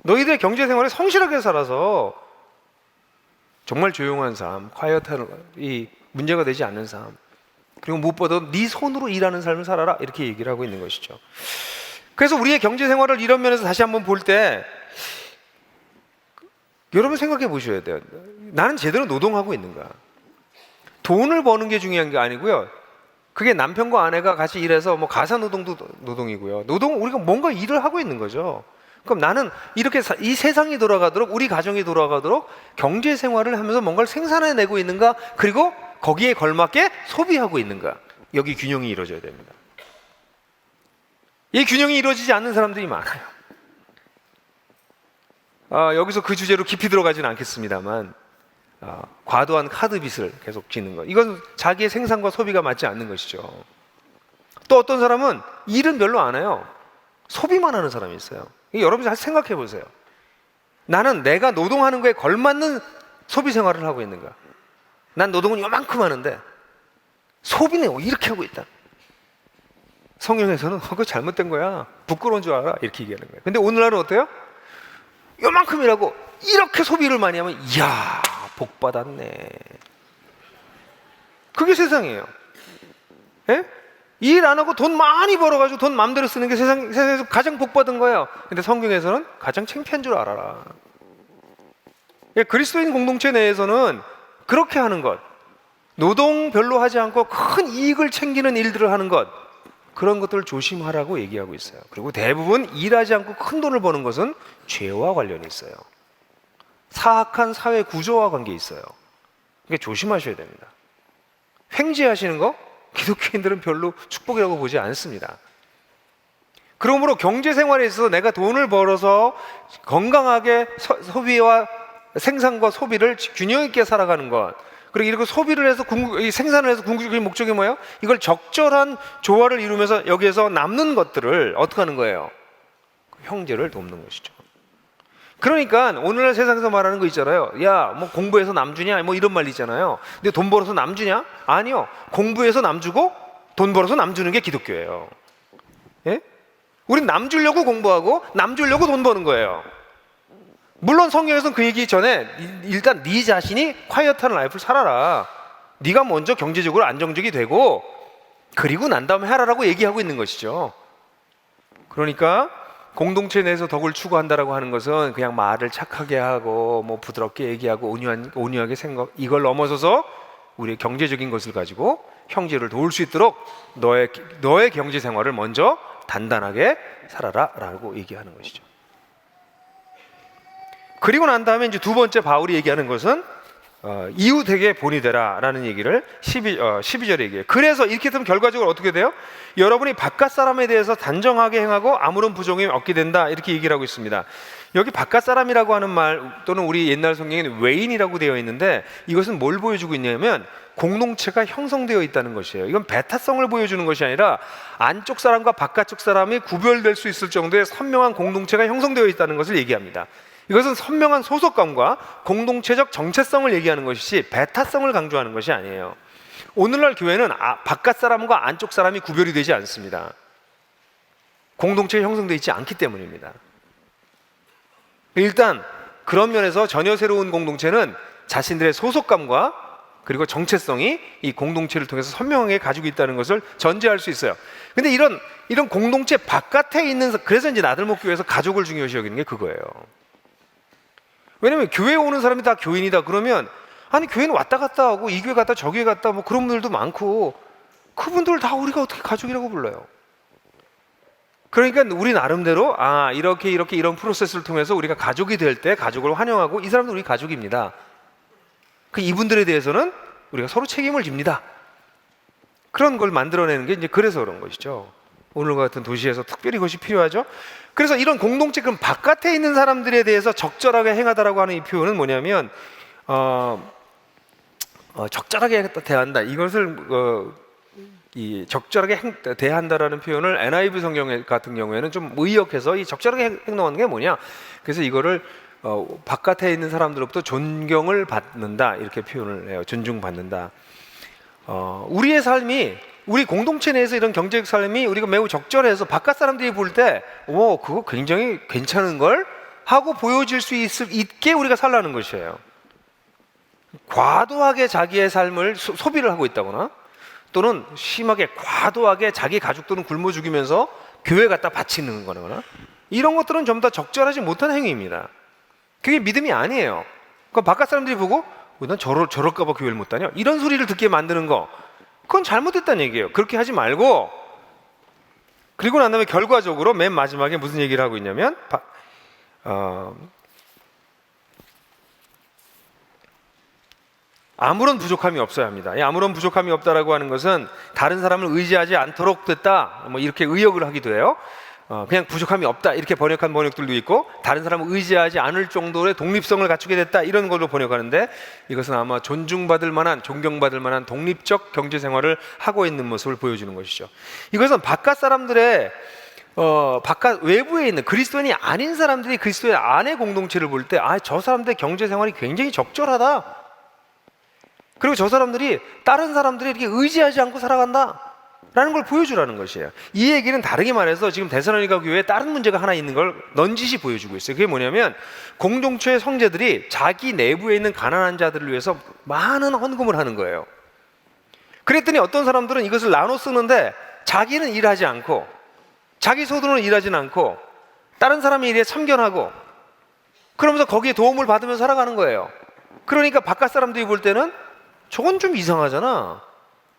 너희들의 경제생활에 성실하게 살아서 정말 조용한 삶, 콰이어트한, 이 문제가 되지 않는 삶, 그리고 무엇보다 네 손으로 일하는 삶을 살아라, 이렇게 얘기를 하고 있는 것이죠. 그래서 우리의 경제생활을 이런 면에서 다시 한번 볼 때 여러분 생각해 보셔야 돼요. 나는 제대로 노동하고 있는가? 돈을 버는 게 중요한 게 아니고요, 그게 남편과 아내가 같이 일해서 뭐 가사노동도 노동이고요, 우리가 뭔가 일을 하고 있는 거죠. 그럼 나는 이렇게 이 세상이 돌아가도록, 우리 가정이 돌아가도록 경제생활을 하면서 뭔가를 생산해내고 있는가, 그리고 거기에 걸맞게 소비하고 있는가, 여기 균형이 이루어져야 됩니다. 이 균형이 이루어지지 않는 사람들이 많아요. 여기서 그 주제로 깊이 들어가지는 않겠습니다만, 과도한 카드 빚을 계속 지는 것, 이건 자기의 생산과 소비가 맞지 않는 것이죠. 또 어떤 사람은 일은 별로 안 해요. 소비만 하는 사람이 있어요. 여러분 잘 생각해 보세요. 나는 내가 노동하는 거에 걸맞는 소비 생활을 하고 있는가? 난 노동은 요만큼 하는데 소비는 이렇게 하고 있다. 성경에서는 그거 잘못된 거야, 부끄러운 줄 알아, 이렇게 얘기하는 거예요. 근데 오늘날은 어때요? 요만큼이라고 이렇게 소비를 많이 하면 이야, 복 받았네. 그게 세상이에요. 예? 일 안 하고 돈 많이 벌어가지고 돈 마음대로 쓰는 게 세상에서 가장 복 받은 거예요. 근데 성경에서는 가장 창피한 줄 알아라. 예, 그리스도인 공동체 내에서는 그렇게 하는 것, 노동 별로 하지 않고 큰 이익을 챙기는 일들을 하는 것, 그런 것들을 조심하라고 얘기하고 있어요. 그리고 대부분 일하지 않고 큰 돈을 버는 것은 죄와 관련이 있어요. 사악한 사회 구조와 관계 있어요. 그러니까 조심하셔야 됩니다. 횡재하시는 거 기독교인들은 별로 축복이라고 보지 않습니다. 그러므로 경제생활에 있어서 내가 돈을 벌어서 건강하게 소비와 생산과 소비를 균형 있게 살아가는 것, 그리고 이렇게 소비를 해서 생산을 해서 궁극적인 목적이 뭐예요? 이걸 적절한 조화를 이루면서 여기에서 남는 것들을 어떻게 하는 거예요? 형제를 돕는 것이죠. 그러니까 오늘날 세상에서 말하는 거 있잖아요. 야, 뭐 공부해서 남 주냐? 뭐 이런 말 있잖아요. 근데 돈 벌어서 남 주냐? 아니요. 공부해서 남 주고 돈 벌어서 남 주는 게 기독교예요. 예? 우린 남 주려고 공부하고 남 주려고 돈 버는 거예요. 물론 성경에서는 그 얘기 전에 일단 네 자신이 콰이어트한 라이프를 살아라. 네가 먼저 경제적으로 안정적이 되고 그리고 난 다음에 하라라고 얘기하고 있는 것이죠. 그러니까 공동체 내에서 덕을 추구한다라고 하는 것은 그냥 말을 착하게 하고 뭐 부드럽게 얘기하고 온유하게 생각, 이걸 넘어서서 우리의 경제적인 것을 가지고 형제를 도울 수 있도록 너의 경제 생활을 먼저 단단하게 살아라라고 얘기하는 것이죠. 그리고 난 다음에 이제 두 번째 바울이 얘기하는 것은 이웃에게 본이 되라라는 얘기를 12절에 얘기해요. 그래서 이렇게 되면 결과적으로 어떻게 돼요? 여러분이 바깥 사람에 대해서 단정하게 행하고 아무런 부정함이 없게 된다, 이렇게 얘기를 하고 있습니다. 여기 바깥 사람이라고 하는 말 또는 우리 옛날 성경에는 외인이라고 되어 있는데 이것은 뭘 보여주고 있냐면 공동체가 형성되어 있다는 것이에요. 이건 배타성을 보여주는 것이 아니라 안쪽 사람과 바깥쪽 사람이 구별될 수 있을 정도의 선명한 공동체가 형성되어 있다는 것을 얘기합니다. 이것은 선명한 소속감과 공동체적 정체성을 얘기하는 것이지 배타성을 강조하는 것이 아니에요. 오늘날 교회는 바깥 사람과 안쪽 사람이 구별이 되지 않습니다. 공동체가 형성되어 있지 않기 때문입니다. 일단 그런 면에서 전혀 새로운 공동체는 자신들의 소속감과 그리고 정체성이 이 공동체를 통해서 선명하게 가지고 있다는 것을 전제할 수 있어요. 근데 이런 공동체 바깥에 있는, 그래서 이제 나들목교회에서 가족을 중요시 여기는 게 그거예요. 왜냐면 교회에 오는 사람이 다 교인이다 그러면, 아니 교회는 왔다 갔다 하고 이 교회 갔다 저 교회 갔다 뭐 그런 분들도 많고 그분들 다 우리가 어떻게 가족이라고 불러요? 그러니까 우리 나름대로 이렇게 이런 프로세스를 통해서 우리가 가족이 될 때 가족을 환영하고 이 사람들 우리 가족입니다. 이분들에 대해서는 우리가 서로 책임을 집니다. 그런 걸 만들어내는 게 이제 그래서 그런 것이죠. 오늘과 같은 도시에서 특별히 그것이 필요하죠. 그래서 이런 공동체, 그럼 바깥에 있는 사람들에 대해서 적절하게 행하다라고 하는 이 표현은 뭐냐면 적절하게 대한다. 이것을 이 적절하게 대한다라는 표현을 NIV 성경 같은 경우에는 좀 의역해서 이 적절하게 행동하는 게 뭐냐. 그래서 이거를 바깥에 있는 사람들로부터 존경을 받는다, 이렇게 표현을 해요. 존중받는다. 우리의 삶이, 우리 공동체 내에서 이런 경제적 삶이 우리가 매우 적절해서 바깥 사람들이 볼 때 그거 굉장히 괜찮은 걸 하고 보여질 수 있게 우리가 살라는 것이에요. 과도하게 자기의 삶을 소비를 하고 있다거나 또는 심하게 과도하게 자기 가족들은 굶어 죽이면서 교회 갖다 바치는 거나 이런 것들은 전부 다 적절하지 못한 행위입니다. 그게 믿음이 아니에요. 그럼 바깥 사람들이 보고 난 저럴까 봐 교회를 못 다녀, 이런 소리를 듣게 만드는 거, 그건 잘못됐다는 얘기예요. 그렇게 하지 말고, 그리고 난 다음에 결과적으로 맨 마지막에 무슨 얘기를 하고 있냐면 아무런 부족함이 없어야 합니다. 이 아무런 부족함이 없다라고 하는 것은 다른 사람을 의지하지 않도록 됐다, 뭐 이렇게 의역을 하기도 해요. 그냥 부족함이 없다 이렇게 번역한 번역들도 있고, 다른 사람을 의지하지 않을 정도의 독립성을 갖추게 됐다 이런 걸로 번역하는데, 이것은 아마 존중받을 만한, 존경받을 만한 독립적 경제 생활을 하고 있는 모습을 보여주는 것이죠. 이것은 바깥 사람들의 바깥 외부에 있는 그리스도인이 아닌 사람들이 그리스도인 안의 공동체를 볼 때 저 사람들의 경제 생활이 굉장히 적절하다, 그리고 저 사람들이 다른 사람들이 이렇게 의지하지 않고 살아간다 라는 걸 보여주라는 것이에요. 이 얘기는 다르게 말해서 지금 데살로니가 교회에 다른 문제가 하나 있는 걸 넌지시 보여주고 있어요. 그게 뭐냐면 공동체의 성제들이 자기 내부에 있는 가난한 자들을 위해서 많은 헌금을 하는 거예요. 그랬더니 어떤 사람들은 이것을 나눠 쓰는데 자기는 일하지 않고, 자기 소득으로 일하지는 않고 다른 사람의 일에 참견하고 그러면서 거기에 도움을 받으면서 살아가는 거예요. 그러니까 바깥 사람들이 볼 때는 저건 좀 이상하잖아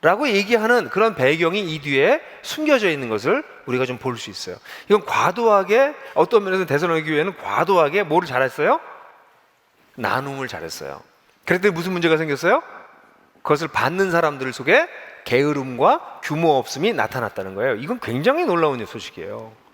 라고 얘기하는 그런 배경이 이 뒤에 숨겨져 있는 것을 우리가 좀 볼 수 있어요. 이건 과도하게, 어떤 면에서 데살로니가 교회는 과도하게 뭐를 잘했어요? 나눔을 잘했어요. 그랬더니 무슨 문제가 생겼어요? 그것을 받는 사람들 속에 게으름과 규모 없음이 나타났다는 거예요. 이건 굉장히 놀라운 소식이에요.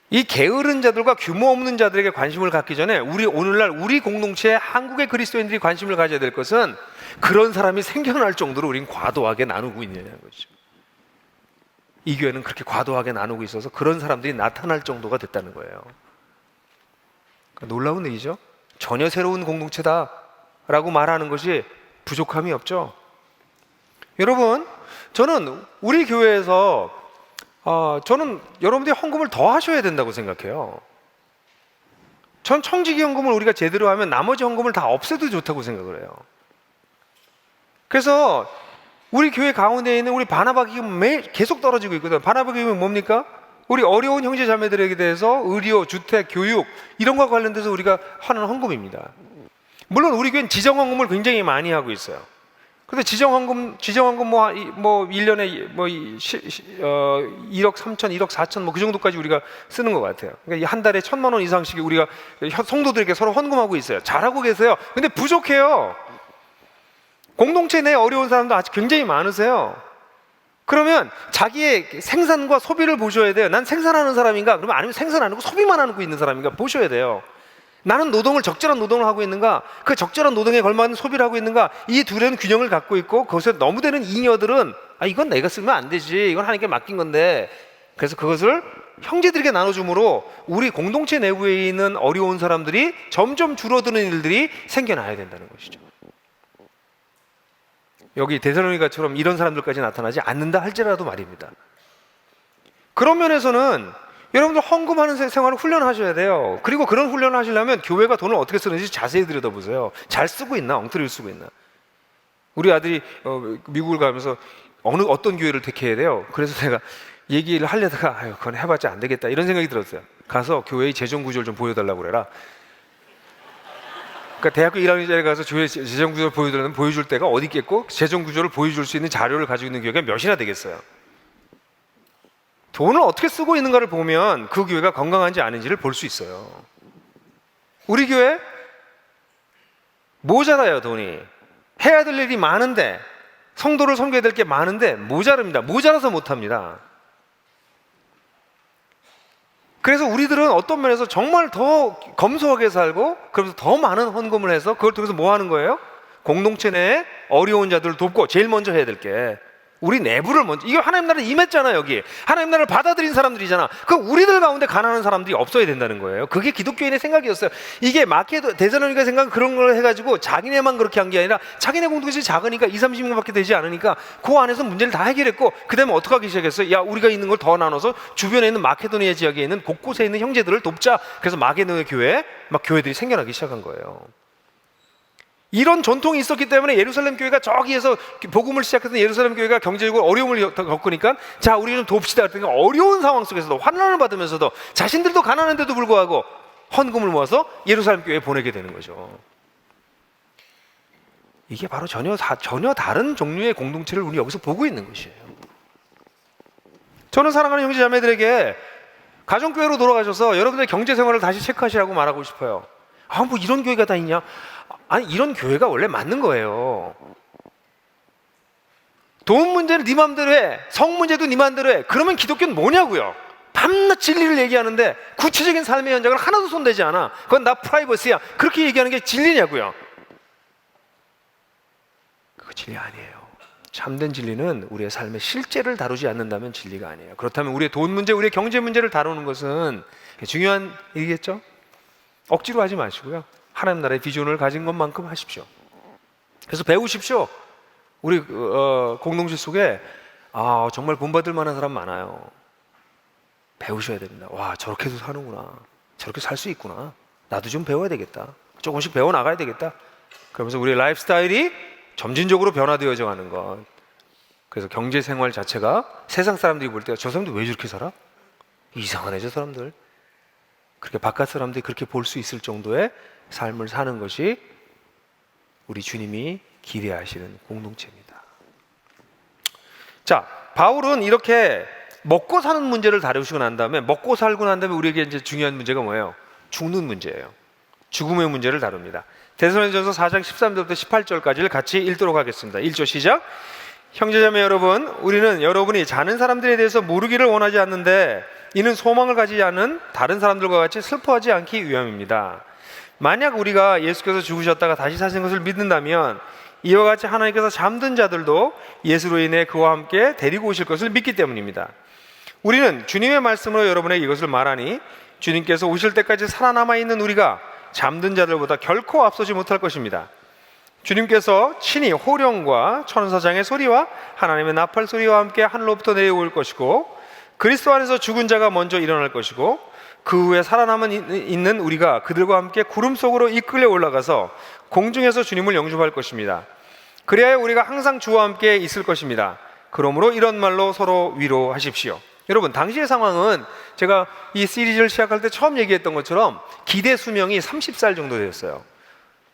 이 게으른 자들과 규모 없는 자들에게 관심을 갖기 전에 오늘날 우리 공동체 한국의 그리스도인들이 관심을 가져야 될 것은 그런 사람이 생겨날 정도로 우린 과도하게 나누고 있느냐는 거죠. 이 교회는 그렇게 과도하게 나누고 있어서 그런 사람들이 나타날 정도가 됐다는 거예요. 놀라운 일이죠. 전혀 새로운 공동체다라고 말하는 것이 부족함이 없죠. 여러분, 저는 우리 교회에서 저는 여러분들이 헌금을 더 하셔야 된다고 생각해요. 전 청지기 헌금을 우리가 제대로 하면 나머지 헌금을 다 없애도 좋다고 생각을 해요. 그래서 우리 교회 가운데 있는 우리 바나바 기금 매일 계속 떨어지고 있거든. 바나바 기금은 뭡니까? 우리 어려운 형제 자매들에게 대해서 의료, 주택, 교육 이런 것과 관련돼서 우리가 하는 헌금입니다. 물론 우리 교회는 지정 헌금을 굉장히 많이 하고 있어요. 근데 지정 헌금 뭐 1년에 1억 3천, 1억 4천 뭐 그 정도까지 우리가 쓰는 것 같아요. 그러니까 한 달에 1,000만 원 이상씩 우리가 성도들에게 서로 헌금하고 있어요. 잘하고 계세요. 근데 부족해요. 공동체 내 어려운 사람도 아직 굉장히 많으세요. 그러면 자기의 생산과 소비를 보셔야 돼요. 난 생산하는 사람인가? 그러면 아니면 생산 안 하고 소비만 하고 있는 사람인가? 보셔야 돼요. 나는 적절한 노동을 하고 있는가? 그 적절한 노동에 걸맞는 소비를 하고 있는가? 이 둘은 균형을 갖고 있고 거기서 너무 되는 잉여들은 이건 내가 쓰면 안 되지. 이건 하나님께 맡긴 건데. 그래서 그것을 형제들에게 나눠줌으로 우리 공동체 내부에 있는 어려운 사람들이 점점 줄어드는 일들이 생겨나야 된다는 것이죠. 여기 데살로니가처럼 이런 사람들까지 나타나지 않는다 할지라도 말입니다. 그런 면에서는 여러분들 헌금하는 생활을 훈련하셔야 돼요. 그리고 그런 훈련을 하시려면 교회가 돈을 어떻게 쓰는지 자세히 들여다보세요. 잘 쓰고 있나, 엉터리를 쓰고 있나. 우리 아들이 미국을 가면서 어떤 교회를 택해야 돼요. 그래서 제가 얘기를 하려다가 그건 해봤자 안 되겠다 이런 생각이 들었어요. 가서 교회의 재정 구조를 좀 보여달라고 그래라. 그러니까 대학교 1학년짜리 가서 교회 재정 구조를 보여줄 때가 어디 있겠고, 재정 구조를 보여줄 수 있는 자료를 가지고 있는 교회가 몇이나 되겠어요. 돈을 어떻게 쓰고 있는가를 보면 그 교회가 건강한지 아닌지를 볼 수 있어요. 우리 교회 모자라요. 돈이 해야 될 일이 많은데, 성도를 섬겨야 될 게 많은데 모자릅니다. 모자라서 못합니다. 그래서 우리들은 어떤 면에서 정말 더 검소하게 살고, 그러면서 더 많은 헌금을 해서 그걸 통해서 뭐 하는 거예요? 공동체 내에 어려운 자들을 돕고, 제일 먼저 해야 될 게 우리 내부를 먼저. 이게 하나님 나라에 임했잖아. 여기 하나님 나라를 받아들인 사람들이잖아. 그 우리들 가운데 가난한 사람들이 없어야 된다는 거예요. 그게 기독교인의 생각이었어요. 이게 데살로니가 생각은 그런 걸 해가지고 자기네만 그렇게 한 게 아니라 자기네 공동체가 작으니까 20-30명밖에 되지 않으니까 그 안에서 문제를 다 해결했고, 그 다음에 어떻게 하기 시작했어요? 야, 우리가 있는 걸 더 나눠서 주변에 있는 마케도니아 지역에 있는 곳곳에 있는 형제들을 돕자. 그래서 마게도니아 교회 막 교회들이 생겨나기 시작한 거예요. 이런 전통이 있었기 때문에 예루살렘 교회가 저기에서 복음을 시작했던 예루살렘 교회가 경제적으로 어려움을 겪으니까, 자, 우리 좀 돕시다. 그러니까 어려운 상황 속에서도 환난을 받으면서도 자신들도 가난한데도 불구하고 헌금을 모아서 예루살렘 교회에 보내게 되는 거죠. 이게 바로 전혀 다른 종류의 공동체를 우리 여기서 보고 있는 것이에요. 저는 사랑하는 형제 자매들에게 가정교회로 돌아가셔서 여러분들의 경제생활을 다시 체크하시라고 말하고 싶어요. 뭐 이런 교회가 다 있냐? 아니, 이런 교회가 원래 맞는 거예요. 돈 문제는 네 맘대로 해, 성 문제도 네 맘대로 해. 그러면 기독교는 뭐냐고요? 밤낮 진리를 얘기하는데 구체적인 삶의 현장을 하나도 손대지 않아. 그건 나 프라이버시야. 그렇게 얘기하는 게 진리냐고요? 그거 진리 아니에요. 참된 진리는 우리의 삶의 실제를 다루지 않는다면 진리가 아니에요. 그렇다면 우리의 돈 문제, 우리의 경제 문제를 다루는 것은 중요한 일이겠죠? 억지로 하지 마시고요. 하나님 나라의 비전을 가진 것만큼 하십시오. 그래서 배우십시오. 우리 공동체 속에 정말 본받을 만한 사람 많아요. 배우셔야 됩니다. 와, 저렇게도 사는구나. 저렇게 살 수 있구나. 나도 좀 배워야 되겠다. 조금씩 배워나가야 되겠다. 그러면서 우리의 라이프 스타일이 점진적으로 변화되어져 가는 것. 그래서 경제 생활 자체가 세상 사람들이 볼 때 저 사람들 왜 저렇게 살아? 이상하네 저 사람들. 그렇게 바깥 사람들이 그렇게 볼 수 있을 정도의 삶을 사는 것이 우리 주님이 기대하시는 공동체입니다. 자, 바울은 이렇게 먹고 사는 문제를 다루시고 난 다음에, 먹고 살고 난 다음에 우리에게 이제 중요한 문제가 뭐예요? 죽는 문제예요. 죽음의 문제를 다룹니다. 데살로니가전서 4장 13절부터 18절까지를 같이 읽도록 하겠습니다. 1절 시작. 형제자매 여러분, 우리는 여러분이 자는 사람들에 대해서 모르기를 원하지 않는데 이는 소망을 가지지 않은 다른 사람들과 같이 슬퍼하지 않기 위함입니다. 만약 우리가 예수께서 죽으셨다가 다시 사신 것을 믿는다면 이와 같이 하나님께서 잠든 자들도 예수로 인해 그와 함께 데리고 오실 것을 믿기 때문입니다. 우리는 주님의 말씀으로 여러분에게 이것을 말하니 주님께서 오실 때까지 살아남아 있는 우리가 잠든 자들보다 결코 앞서지 못할 것입니다. 주님께서 친히 호령과 천사장의 소리와 하나님의 나팔 소리와 함께 하늘로부터 내려올 것이고, 그리스도 안에서 죽은 자가 먼저 일어날 것이고, 그 후에 살아남은 있는 우리가 그들과 함께 구름 속으로 이끌려 올라가서 공중에서 주님을 영접할 것입니다. 그래야 우리가 항상 주와 함께 있을 것입니다. 그러므로 이런 말로 서로 위로하십시오. 여러분, 당시의 상황은 제가 이 시리즈를 시작할 때 처음 얘기했던 것처럼 기대 수명이 30살 정도 되었어요.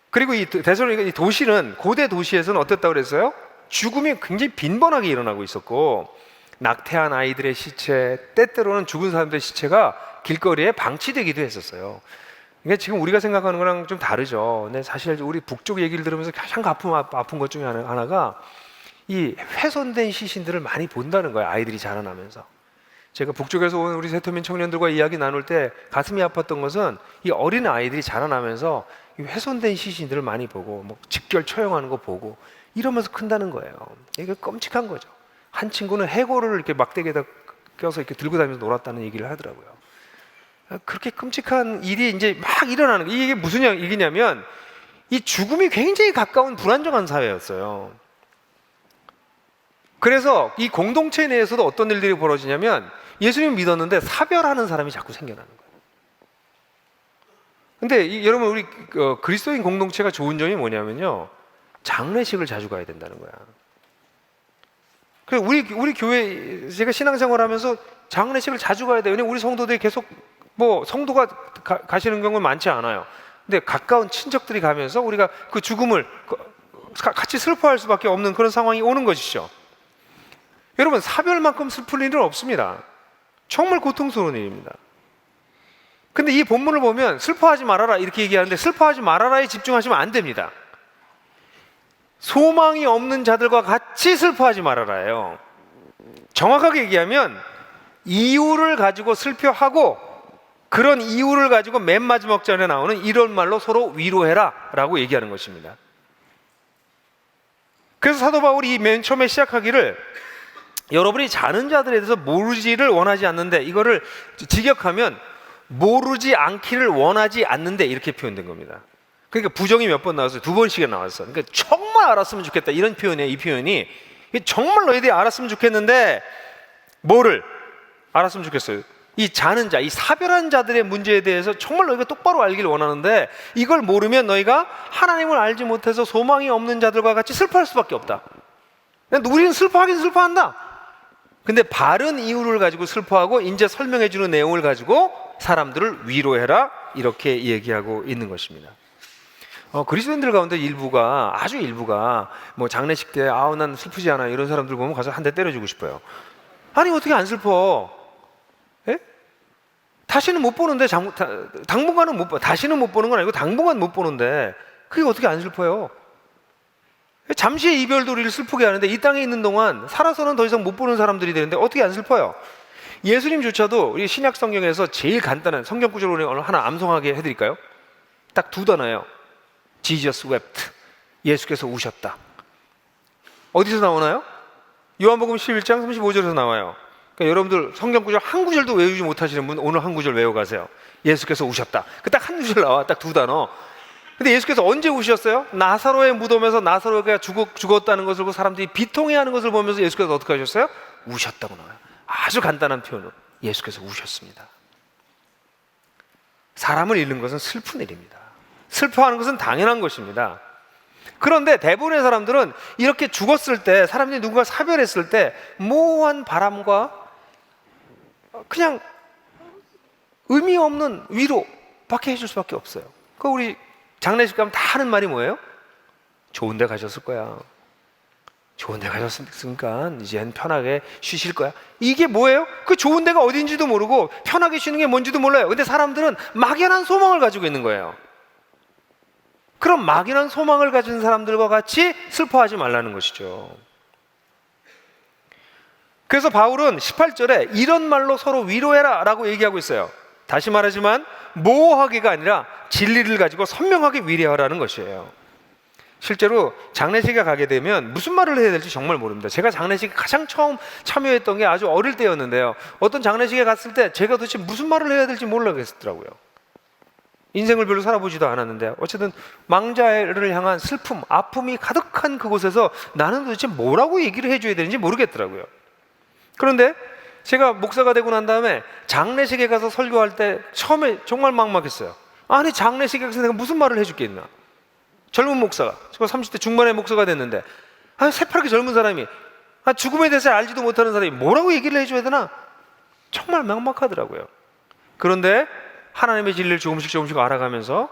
그리고 이 데살로니가 이 도시는, 고대 도시에서는 어땠다고 그랬어요? 죽음이 굉장히 빈번하게 일어나고 있었고, 낙태한 아이들의 시체, 때때로는 죽은 사람들의 시체가 길거리에 방치되기도 했었어요. 그러니까 지금 우리가 생각하는 거랑 좀 다르죠. 근데 사실 우리 북쪽 얘기를 들으면서 가장 아픈 것 중에 하나가 이 훼손된 시신들을 많이 본다는 거예요. 아이들이 자라나면서. 제가 북쪽에서 온 우리 세터민 청년들과 이야기 나눌 때 가슴이 아팠던 것은 이 어린 아이들이 자라나면서 이 훼손된 시신들을 많이 보고, 뭐 직결 처형하는 거 보고 이러면서 큰다는 거예요. 이게 끔찍한 거죠. 한 친구는 해골을 이렇게 막대기에다 껴서 이렇게 들고 다니면서 놀았다는 얘기를 하더라고요. 그렇게 끔찍한 일이 이제 막 일어나는 거예요. 이게 무슨 얘기냐면, 이 죽음이 굉장히 가까운 불안정한 사회였어요. 그래서 이 공동체 내에서도 어떤 일들이 벌어지냐면, 예수님을 믿었는데 사별하는 사람이 자꾸 생겨나는 거예요. 근데 여러분, 우리 그리스도인 공동체가 좋은 점이 뭐냐면요, 장례식을 자주 가야 된다는 거야. 그래서 우리 교회, 제가 신앙생활하면서 장례식을 자주 가야 돼요. 왜냐면 우리 성도들이 계속 뭐 성도가 가시는 경우는 많지 않아요. 근데 가까운 친척들이 가면서 우리가 그 죽음을 같이 슬퍼할 수밖에 없는 그런 상황이 오는 것이죠. 여러분, 사별만큼 슬플 일은 없습니다. 정말 고통스러운 일입니다. 근데 이 본문을 보면 슬퍼하지 말아라 이렇게 얘기하는데, 슬퍼하지 말아라에 집중하시면 안 됩니다. 소망이 없는 자들과 같이 슬퍼하지 말아라예요. 정확하게 얘기하면 이유를 가지고 슬퍼하고, 그런 이유를 가지고 맨 마지막 절에 나오는 이런 말로 서로 위로해라 라고 얘기하는 것입니다. 그래서 사도 바울이 맨 처음에 시작하기를, 여러분이 자는 자들에 대해서 모르지를 원하지 않는데, 이거를 직역하면 모르지 않기를 원하지 않는데 이렇게 표현된 겁니다. 그러니까 부정이 몇 번 나왔어요. 2번씩이나 나왔어요. 그러니까 정말 알았으면 좋겠다 이런 표현이에요. 이 표현이 정말 너희들이 알았으면 좋겠는데, 뭐를 알았으면 좋겠어요? 이 자는 자, 이 사별한 자들의 문제에 대해서 정말 너희가 똑바로 알기를 원하는데, 이걸 모르면 너희가 하나님을 알지 못해서 소망이 없는 자들과 같이 슬퍼할 수밖에 없다. 우리는 슬퍼하긴 슬퍼한다. 근데 바른 이유를 가지고 슬퍼하고, 이제 설명해주는 내용을 가지고 사람들을 위로해라 이렇게 얘기하고 있는 것입니다. 그리스도인들 가운데 아주 일부가 뭐 장례식 때 난 슬프지 않아 이런 사람들 보면 가서 한 대 때려주고 싶어요. 아니, 어떻게 안 슬퍼? 예? 다시는 못 보는데, 당분간은 못 봐. 다시는 못 보는 건 아니고 당분간 못 보는데 그게 어떻게 안 슬퍼요? 잠시의 이별도 우리를 슬프게 하는데, 이 땅에 있는 동안 살아서는 더 이상 못 보는 사람들이 되는데 어떻게 안 슬퍼요? 예수님조차도 우리 신약 성경에서 제일 간단한 성경 구절을 오늘 하나 암송하게 해드릴까요? 딱 2단어예요. Jesus wept. 예수께서 우셨다. 어디서 나오나요? 요한복음 11장 35절에서 나와요. 그러니까 여러분들 성경 구절 한 구절도 외우지 못하시는 분 오늘 한 구절 외워가세요. 예수께서 우셨다. 그 딱 한 구절 나와. 딱 2단어. 근데 예수께서 언제 우셨어요? 나사로의 무덤에서 나사로가 죽었다는 것을 보고 사람들이 비통해하는 것을 보면서 예수께서 어떻게 하셨어요? 우셨다고 나와요. 아주 간단한 표현으로 예수께서 우셨습니다. 사람을 잃는 것은 슬픈 일입니다. 슬퍼하는 것은 당연한 것입니다. 그런데 대부분의 사람들은 이렇게 죽었을 때, 사람들이 누군가 사별했을 때 모호한 바람과 그냥 의미 없는 위로밖에 해줄 수밖에 없어요. 그 우리 장례식 가면 다 하는 말이 뭐예요? 좋은 데 가셨을 거야. 좋은 데 가셨으니까 이젠 편하게 쉬실 거야. 이게 뭐예요? 그 좋은 데가 어딘지도 모르고 편하게 쉬는 게 뭔지도 몰라요. 근데 사람들은 막연한 소망을 가지고 있는 거예요. 그럼 막연한 소망을 가진 사람들과 같이 슬퍼하지 말라는 것이죠. 그래서 바울은 18절에 이런 말로 서로 위로해라 라고 얘기하고 있어요. 다시 말하지만 모호하게가 아니라 진리를 가지고 선명하게 위로하라는 것이에요. 실제로 장례식에 가게 되면 무슨 말을 해야 될지 정말 모릅니다. 제가 장례식에 가장 처음 참여했던 게 아주 어릴 때였는데요. 어떤 장례식에 갔을 때 제가 도대체 무슨 말을 해야 될지 모르겠더라고요. 인생을 별로 살아보지도 않았는데 어쨌든 망자를 향한 슬픔, 아픔이 가득한 그곳에서 나는 도대체 뭐라고 얘기를 해줘야 되는지 모르겠더라고요. 그런데 제가 목사가 되고 난 다음에 장례식에 가서 설교할 때 처음에 정말 막막했어요. 아니 장례식에 가서 내가 무슨 말을 해줄겠나. 젊은 목사가, 제가 30대 중반의 목사가 됐는데 새파랗게 젊은 사람이 죽음에 대해서 알지도 못하는 사람이 뭐라고 얘기를 해줘야 되나 정말 막막하더라고요. 그런데 하나님의 진리를 조금씩 알아가면서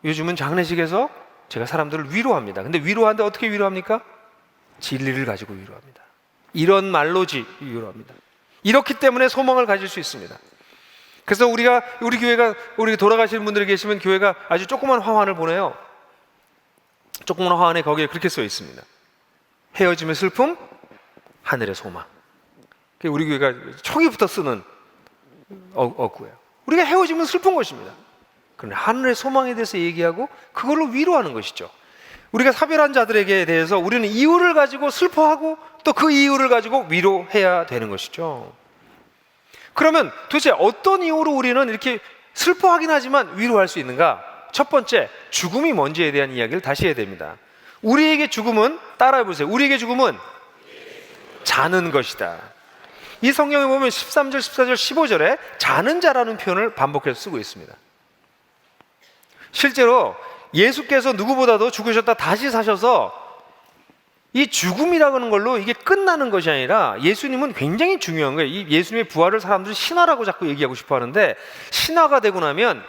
요즘은 장례식에서 제가 사람들을 위로합니다. 근데 위로하는데 어떻게 위로합니까? 진리를 가지고 위로합니다. 이런 말로 위로합니다. 이렇기 때문에 소망을 가질 수 있습니다. 그래서 우리 교회가, 우리 돌아가시는 분들이 계시면 교회가 아주 조그만 화환을 보내요. 조그만 화환에 거기에 그렇게 써 있습니다. 헤어짐의 슬픔, 하늘의 소망. 우리 교회가 초기부터 쓰는 어구예요. 우리가 헤어지면 슬픈 것입니다. 그런데 하늘의 소망에 대해서 얘기하고 그걸로 위로하는 것이죠. 우리가 사별한 자들에게 대해서 우리는 이유를 가지고 슬퍼하고 또 그 이유를 가지고 위로해야 되는 것이죠. 그러면 도대체 어떤 이유로 우리는 이렇게 슬퍼하긴 하지만 위로할 수 있는가? 첫 번째, 죽음이 뭔지에 대한 이야기를 다시 해야 됩니다. 우리에게 죽음은, 따라해 보세요. 우리에게 죽음은 자는 것이다. 이 성경에 보면 13절, 14절, 15절에 자는 자라는 표현을 반복해서 쓰고 있습니다. 실제로 예수께서 누구보다도 죽으셨다 다시 사셔서 이 죽음이라는 걸로 이게 끝나는 것이 아니라 예수님은 굉장히 중요한 거예요. 이 예수님의 부활을 사람들이 신화라고 자꾸 얘기하고 싶어 하는데 신화가 되고 나면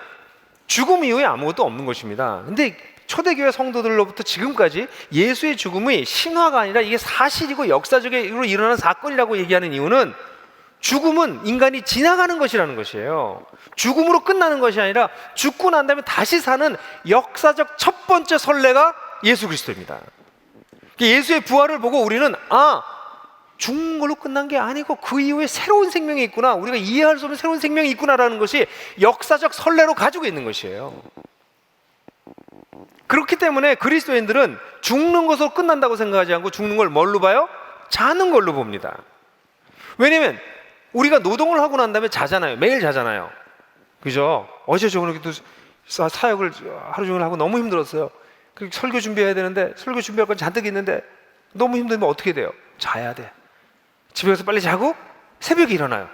죽음 이후에 아무것도 없는 것입니다. 근데 초대교회 성도들로부터 지금까지 예수의 죽음이 신화가 아니라 이게 사실이고 역사적으로 일어나는 사건이라고 얘기하는 이유는 죽음은 인간이 지나가는 것이라는 것이에요. 죽음으로 끝나는 것이 아니라 죽고 난 다음에 다시 사는 역사적 첫 번째 선례가 예수 그리스도입니다. 예수의 부활을 보고 우리는 죽는 걸로 끝난 게 아니고 그 이후에 새로운 생명이 있구나, 우리가 이해할 수 없는 새로운 생명이 있구나라는 것이 역사적 선례로 가지고 있는 것이에요. 그렇기 때문에 그리스도인들은 죽는 것으로 끝난다고 생각하지 않고 죽는 걸 뭘로 봐요? 자는 걸로 봅니다. 왜냐면 우리가 노동을 하고 난 다음에 자잖아요. 매일 자잖아요. 그죠? 어제 저녁에도 사역을 하루 종일 하고 너무 힘들었어요. 설교 준비해야 되는데 설교 준비할 건 잔뜩 있는데 너무 힘들면 어떻게 돼요? 자야 돼. 집에 가서 빨리 자고 새벽에 일어나요.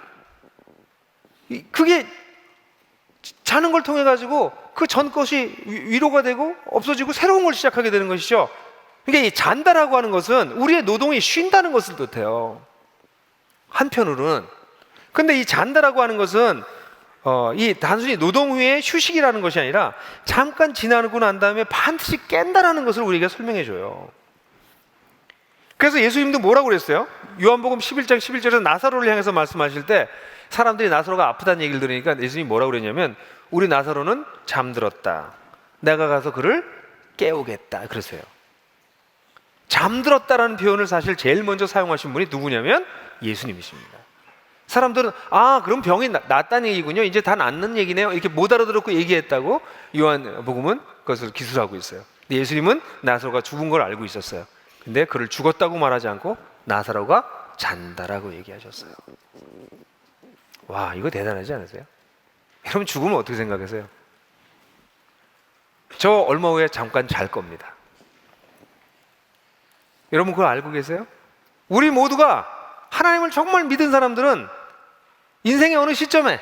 그게 자는 걸 통해 가지고 그 전 것이 위로가 되고 없어지고 새로운 걸 시작하게 되는 것이죠. 그러니까 이 잔다라고 하는 것은 우리의 노동이 쉰다는 것을 뜻해요. 한편으로는. 근데 이 잔다라고 하는 것은 이 단순히 노동 후에 휴식이라는 것이 아니라 잠깐 지나고 난 다음에 반드시 깬다라는 것을 우리에게 설명해 줘요. 그래서 예수님도 뭐라고 그랬어요? 요한복음 11장 11절에서 나사로를 향해서 말씀하실 때 사람들이 나사로가 아프다는 얘기를 들으니까 예수님이 뭐라고 그랬냐면 우리 나사로는 잠들었다. 내가 가서 그를 깨우겠다. 그러세요. 잠들었다라는 표현을 사실 제일 먼저 사용하신 분이 누구냐면 예수님이십니다. 사람들은 그럼 병이 낫다는 얘기군요. 이제 다 낫는 얘기네요. 이렇게 못 알아들었고 얘기했다고 요한복음은 그것을 기술하고 있어요. 근데 예수님은 나사로가 죽은 걸 알고 있었어요. 근데 그를 죽었다고 말하지 않고 나사로가 잔다라고 얘기하셨어요. 와, 이거 대단하지 않으세요? 여러분 죽으면 어떻게 생각하세요? 저 얼마 후에 잠깐 잘 겁니다. 여러분 그거 알고 계세요? 우리 모두가 하나님을 정말 믿은 사람들은 인생의 어느 시점에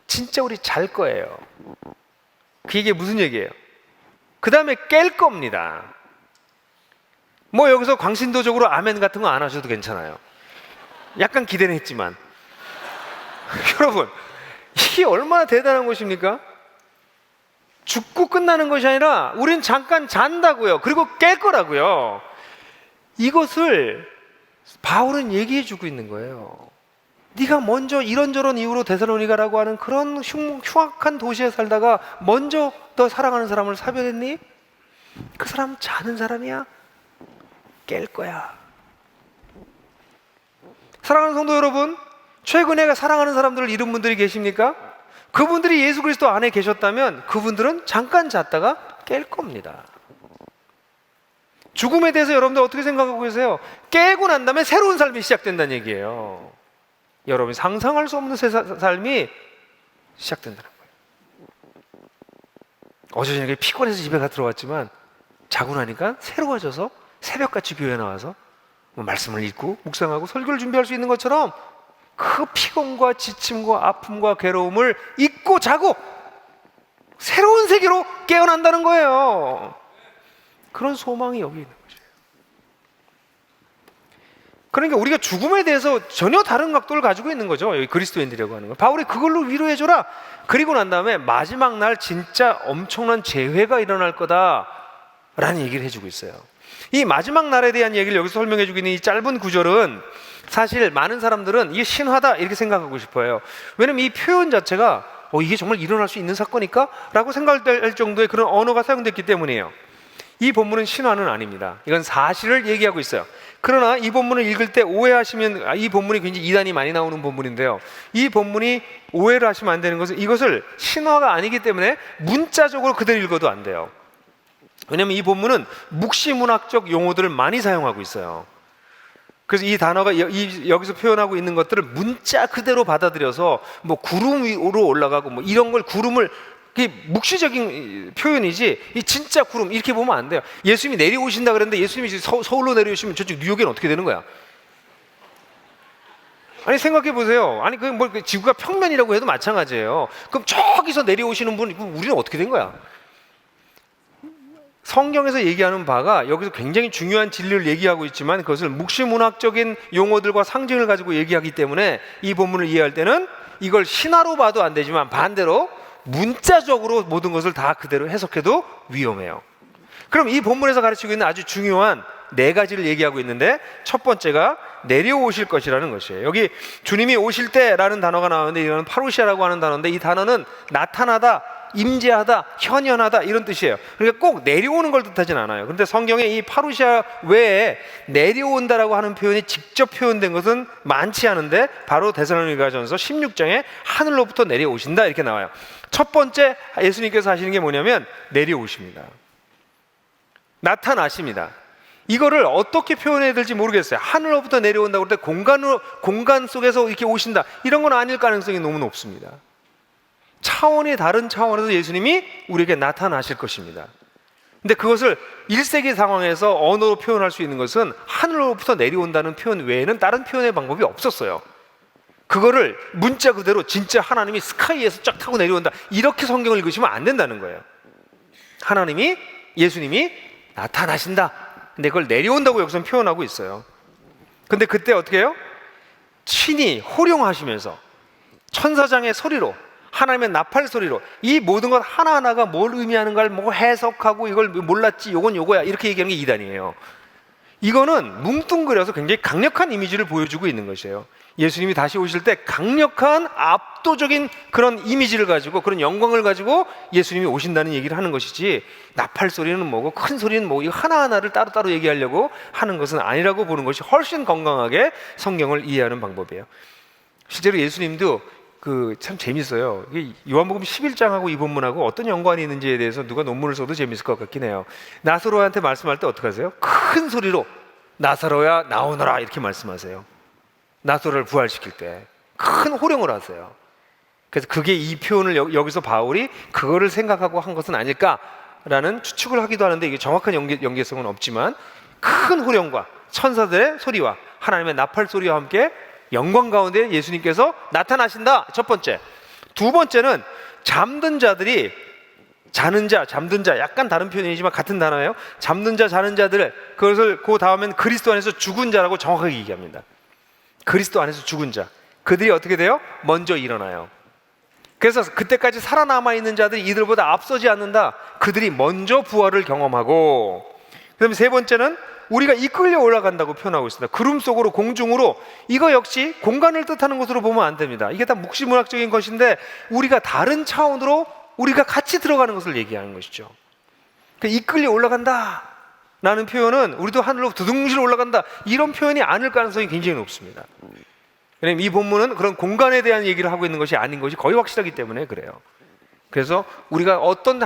진짜 우리 잘 거예요. 그게 무슨 얘기예요? 그 다음에 깰 겁니다. 뭐 여기서 광신도적으로 아멘 같은 거 안 하셔도 괜찮아요. 약간 기대는 했지만 여러분 이게 얼마나 대단한 것입니까? 죽고 끝나는 것이 아니라 우린 잠깐 잔다고요. 그리고 깰 거라고요. 이것을 바울은 얘기해 주고 있는 거예요. 네가 먼저 이런저런 이유로 데살로니가라고 하는 그런 흉악한 도시에 살다가 먼저 너 사랑하는 사람을 사별했니? 그 사람 자는 사람이야. 깰 거야. 사랑하는 성도 여러분, 최근에 사랑하는 사람들을 잃은 분들이 계십니까? 그분들이 예수 그리스도 안에 계셨다면 그분들은 잠깐 잤다가 깰 겁니다. 죽음에 대해서 여러분들 어떻게 생각하고 계세요? 깨고 난 다음에 새로운 삶이 시작된다는 얘기예요. 여러분이 상상할 수 없는 새 삶이 시작된다는 거예요. 어제 저녁에 피곤해서 집에 들어왔지만 자고 나니까 새로워져서 새벽같이 교회 나와서 말씀을 읽고 묵상하고 설교를 준비할 수 있는 것처럼 그 피곤과 지침과 아픔과 괴로움을 잊고 자고 새로운 세계로 깨어난다는 거예요. 그런 소망이 여기 있는 거죠. 그러니까 우리가 죽음에 대해서 전혀 다른 각도를 가지고 있는 거죠. 여기 그리스도인들이라고 하는 거. 바울이 그걸로 위로해줘라. 그리고 난 다음에 마지막 날 진짜 엄청난 재회가 일어날 거다라는 얘기를 해주고 있어요. 이 마지막 날에 대한 얘기를 여기서 설명해주고 있는 이 짧은 구절은 사실 많은 사람들은 이게 신화다 이렇게 생각하고 싶어요. 왜냐면 이 표현 자체가 이게 정말 일어날 수 있는 사건일까? 라고 생각될 정도의 그런 언어가 사용됐기 때문이에요. 이 본문은 신화는 아닙니다. 이건 사실을 얘기하고 있어요. 그러나 이 본문을 읽을 때 오해하시면 이 본문이 굉장히 이단이 많이 나오는 본문인데요. 이 본문이 오해를 하시면 안 되는 것은 이것을 신화가 아니기 때문에 문자적으로 그대로 읽어도 안 돼요. 왜냐하면 이 본문은 묵시문학적 용어들을 많이 사용하고 있어요. 그래서 이 단어가 여기서 표현하고 있는 것들을 문자 그대로 받아들여서 뭐 구름 위로 올라가고 뭐 이런 걸 구름을 그게 묵시적인 표현이지 이 진짜 구름 이렇게 보면 안 돼요. 예수님이 내려오신다 그랬는데 예수님이 서울로 내려오시면 저쪽 뉴욕에는 어떻게 되는 거야? 아니 생각해 보세요. 아니 그 뭐 지구가 평면이라고 해도 마찬가지예요. 그럼 저기서 내려오시는 분 우리는 어떻게 된 거야? 성경에서 얘기하는 바가 여기서 굉장히 중요한 진리를 얘기하고 있지만 그것을 묵시문학적인 용어들과 상징을 가지고 얘기하기 때문에 이 본문을 이해할 때는 이걸 신화로 봐도 안 되지만 반대로 문자적으로 모든 것을 다 그대로 해석해도 위험해요. 그럼 이 본문에서 가르치고 있는 아주 중요한 네 가지를 얘기하고 있는데 첫 번째가 내려오실 것이라는 것이에요. 여기 주님이 오실 때라는 단어가 나오는데 이거는 파루시아라고 하는 단어인데 이 단어는 나타나다, 임재하다, 현현하다 이런 뜻이에요. 그러니까 꼭 내려오는 걸 뜻하진 않아요. 그런데 성경에 이 파루시아 외에 내려온다라고 하는 표현이 직접 표현된 것은 많지 않은데 바로 데살로니가전서 16장에 하늘로부터 내려오신다 이렇게 나와요. 첫 번째 예수님께서 하시는 게 뭐냐면 내려오십니다. 나타나십니다. 이거를 어떻게 표현해야 될지 모르겠어요. 하늘로부터 내려온다고 할 때 공간 속에서 이렇게 오신다 이런 건 아닐 가능성이 너무 높습니다. 차원이 다른 차원에서 예수님이 우리에게 나타나실 것입니다. 근데 그것을 1세기 상황에서 언어로 표현할 수 있는 것은 하늘로부터 내려온다는 표현 외에는 다른 표현의 방법이 없었어요. 그거를 문자 그대로 진짜 하나님이 스카이에서 쫙 타고 내려온다 이렇게 성경을 읽으시면 안 된다는 거예요. 하나님이 예수님이 나타나신다. 근데 그걸 내려온다고 여기서 표현하고 있어요. 근데 그때 어떻게 해요? 친히 호령하시면서 천사장의 소리로 하나님의 나팔 소리로 이 모든 것 하나하나가 뭘 의미하는가를 뭐 해석하고 이걸 몰랐지 요건 요거야 이렇게 얘기하는 게 이단이에요. 이거는 뭉뚱그려서 굉장히 강력한 이미지를 보여주고 있는 것이에요. 예수님이 다시 오실 때 강력한 압도적인 그런 이미지를 가지고 그런 영광을 가지고 예수님이 오신다는 얘기를 하는 것이지 나팔 소리는 뭐고 큰 소리는 뭐고 이거 하나하나를 따로따로 얘기하려고 하는 것은 아니라고 보는 것이 훨씬 건강하게 성경을 이해하는 방법이에요. 실제로 예수님도 참 재밌어요. 요한복음 11장하고 이 본문하고 어떤 연관이 있는지에 대해서 누가 논문을 써도 재밌을 것 같긴 해요. 나사로한테 말씀할 때 어떻게 하세요? 큰 소리로 나사로야 나오너라 이렇게 말씀하세요. 나사로를 부활시킬 때 큰 호령을 하세요. 그래서 그게 이 표현을 여기서 바울이 그거를 생각하고 한 것은 아닐까라는 추측을 하기도 하는데 이게 정확한 연계성은 없지만 큰 호령과 천사들의 소리와 하나님의 나팔 소리와 함께 영광 가운데 예수님께서 나타나신다. 첫 번째. 두 번째는 잠든 자들이 자는 자, 잠든 자 약간 다른 표현이지만 같은 단어예요. 잠든 자, 자는 자들 그것을 그 다음엔 그리스도 안에서 죽은 자라고 정확하게 얘기합니다. 그리스도 안에서 죽은 자 그들이 어떻게 돼요? 먼저 일어나요. 그래서 그때까지 살아남아 있는 자들이 이들보다 앞서지 않는다. 그들이 먼저 부활을 경험하고 그다음에 세 번째는 우리가 이끌려 올라간다고 표현하고 있습니다. 구름 속으로 공중으로 이거 역시 공간을 뜻하는 것으로 보면 안 됩니다. 이게 다 묵시문학적인 것인데 우리가 다른 차원으로 우리가 같이 들어가는 것을 얘기하는 것이죠. 그러니까 이끌려 올라간다 라는 표현은 우리도 하늘로 두둥실 올라간다 이런 표현이 아닐 가능성이 굉장히 높습니다. 왜냐하면 이 본문은 그런 공간에 대한 얘기를 하고 있는 것이 아닌 것이 거의 확실하기 때문에 그래요. 그래서 우리가 어떤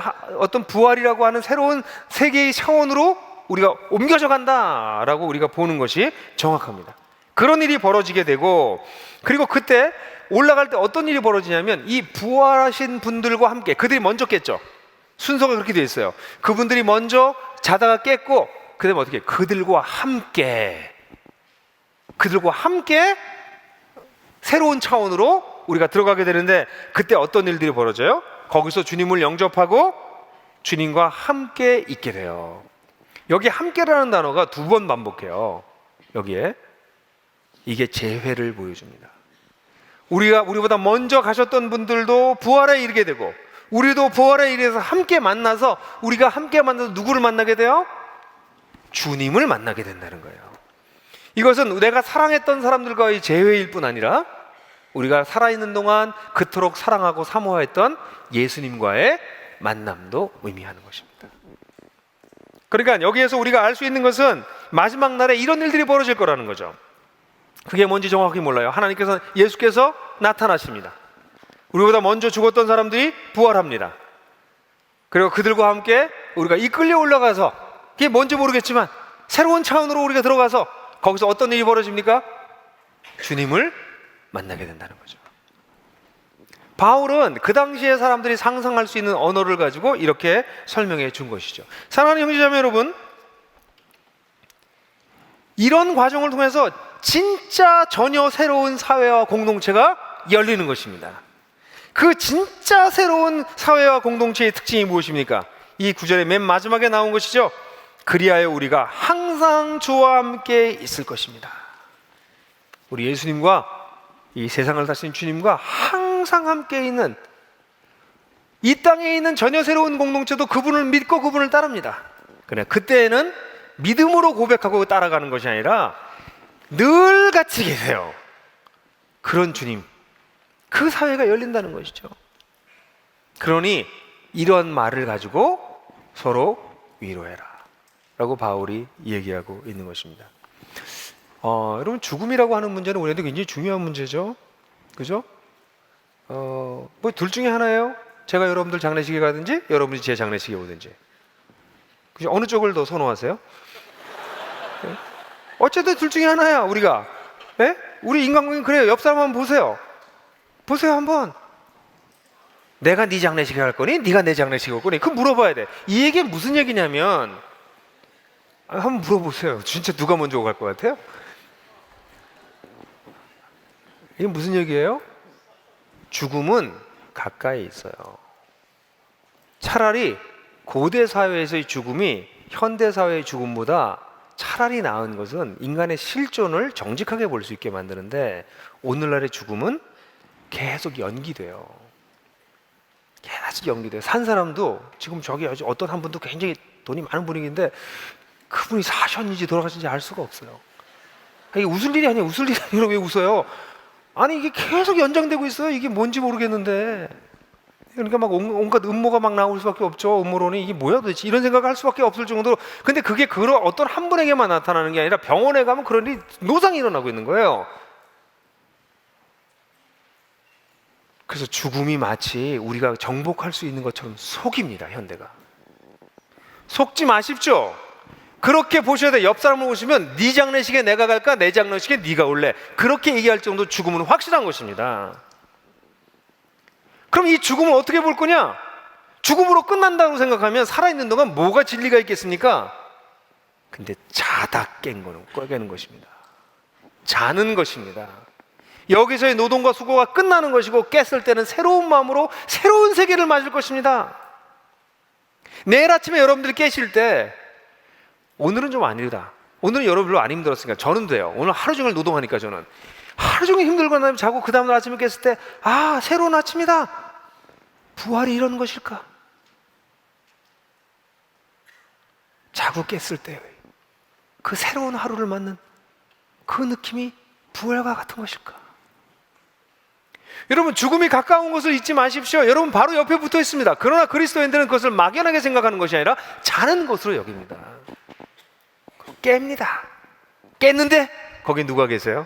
부활이라고 하는 새로운 세계의 차원으로 우리가 옮겨져 간다라고 우리가 보는 것이 정확합니다. 그런 일이 벌어지게 되고, 그리고 그때 올라갈 때 어떤 일이 벌어지냐면 이 부활하신 분들과 함께, 그들이 먼저 깼죠. 순서가 그렇게 되어 있어요. 그분들이 먼저 자다가 깼고, 그 다음에 어떻게 그들과 함께 새로운 차원으로 우리가 들어가게 되는데, 그때 어떤 일들이 벌어져요? 거기서 주님을 영접하고 주님과 함께 있게 돼요. 여기 함께라는 단어가 2번 반복해요. 여기에 이게 재회를 보여줍니다. 우리보다 먼저 가셨던 분들도 부활에 이르게 되고, 우리도 부활에 이르서 함께 만나서, 우리가 함께 만나서 누구를 만나게 돼요? 주님을 만나게 된다는 거예요. 이것은 내가 사랑했던 사람들과의 재회일 뿐 아니라 우리가 살아있는 동안 그토록 사랑하고 사모했던 예수님과의 만남도 의미하는 것입니다. 그러니까 여기에서 우리가 알 수 있는 것은 마지막 날에 이런 일들이 벌어질 거라는 거죠. 그게 뭔지 정확히 몰라요. 예수께서 나타나십니다. 우리보다 먼저 죽었던 사람들이 부활합니다. 그리고 그들과 함께 우리가 이끌려 올라가서, 그게 뭔지 모르겠지만 새로운 차원으로 우리가 들어가서 거기서 어떤 일이 벌어집니까? 주님을 만나게 된다는 거죠. 바울은 그 당시에 사람들이 상상할 수 있는 언어를 가지고 이렇게 설명해 준 것이죠. 사랑하는 형제자매 여러분, 이런 과정을 통해서 진짜 전혀 새로운 사회와 공동체가 열리는 것입니다. 그 진짜 새로운 사회와 공동체의 특징이 무엇입니까? 이 구절의 맨 마지막에 나온 것이죠. 그리하여 우리가 항상 주와 함께 있을 것입니다. 우리 예수님과 이 세상을 다스린 주님과 항상 함께 있는, 이 땅에 있는 전혀 새로운 공동체도 그분을 믿고 그분을 따릅니다. 그러나 그때에는 믿음으로 고백하고 따라가는 것이 아니라 늘 같이 계세요. 그런 주님, 그 사회가 열린다는 것이죠. 그러니 이런 말을 가지고 서로 위로해라 라고 바울이 얘기하고 있는 것입니다. 여러분, 죽음이라고 하는 문제는 우리한테 굉장히 중요한 문제죠. 그죠? 뭐 둘 중에 하나예요. 제가 여러분들 장례식에 가든지 여러분이 제 장례식에 오든지. 그죠? 어느 쪽을 더 선호하세요? 네? 어쨌든 둘 중에 하나야, 우리가. 네? 우리 인간관계는 그래요. 옆 사람 한번 보세요. 보세요, 한번. 내가 네 장례식에 갈 거니? 네가 내 장례식에 올 거니? 그럼 물어봐야 돼. 이 얘기는 무슨 얘기냐면, 한번 물어보세요. 진짜 누가 먼저 갈 것 같아요? 이게 무슨 얘기예요? 죽음은 가까이 있어요. 차라리 고대 사회에서의 죽음이 현대 사회의 죽음보다 차라리 나은 것은 인간의 실존을 정직하게 볼 수 있게 만드는데, 오늘날의 죽음은 계속 연기돼요. 계속 연기돼요. 산 사람도 지금 저기 어떤 한 분도 굉장히 돈이 많은 분이긴데 그분이 사셨는지 돌아가신지 알 수가 없어요. 이게 웃을 일이 아니에요. 웃을 일이 아니라 왜 웃어요? 아니, 이게 계속 연장되고 있어요. 이게 뭔지 모르겠는데. 그러니까 막 온갖 음모가 막 나올 수밖에 없죠. 음모론이 이게 뭐야 도대체, 이런 생각을 할 수밖에 없을 정도로. 근데 그게 그런 어떤 한 분에게만 나타나는 게 아니라 병원에 가면 그런 일이 노상이 일어나고 있는 거예요. 그래서 죽음이 마치 우리가 정복할 수 있는 것처럼 속입니다, 현대가. 속지 마십시오. 그렇게 보셔야 돼요. 옆 사람을 보시면 네 장례식에 내가 갈까, 내 장례식에 네가 올래, 그렇게 얘기할 정도 죽음은 확실한 것입니다. 그럼 이 죽음을 어떻게 볼 거냐? 죽음으로 끝난다고 생각하면 살아있는 동안 뭐가 진리가 있겠습니까? 근데 자다 깨는 것입니다. 자는 것입니다. 여기서의 노동과 수고가 끝나는 것이고, 깼을 때는 새로운 마음으로 새로운 세계를 맞을 것입니다. 내일 아침에 여러분들이 깨실 때, 오늘은 좀 아니다, 오늘은 여러분 별로 안 힘들었으니까 저는 돼요. 오늘 하루 종일 노동하니까 저는 하루 종일 힘들고 나면 자고 그 다음날 아침에 깼을 때, 아, 새로운 아침이다. 부활이 이런 것일까? 자고 깼을 때 그 새로운 하루를 맞는 그 느낌이 부활과 같은 것일까? 여러분, 죽음이 가까운 것을 잊지 마십시오. 여러분 바로 옆에 붙어 있습니다. 그러나 그리스도인들은 그것을 막연하게 생각하는 것이 아니라 자는 것으로 여깁니다. 깹니다. 깼는데 거기 누가 계세요?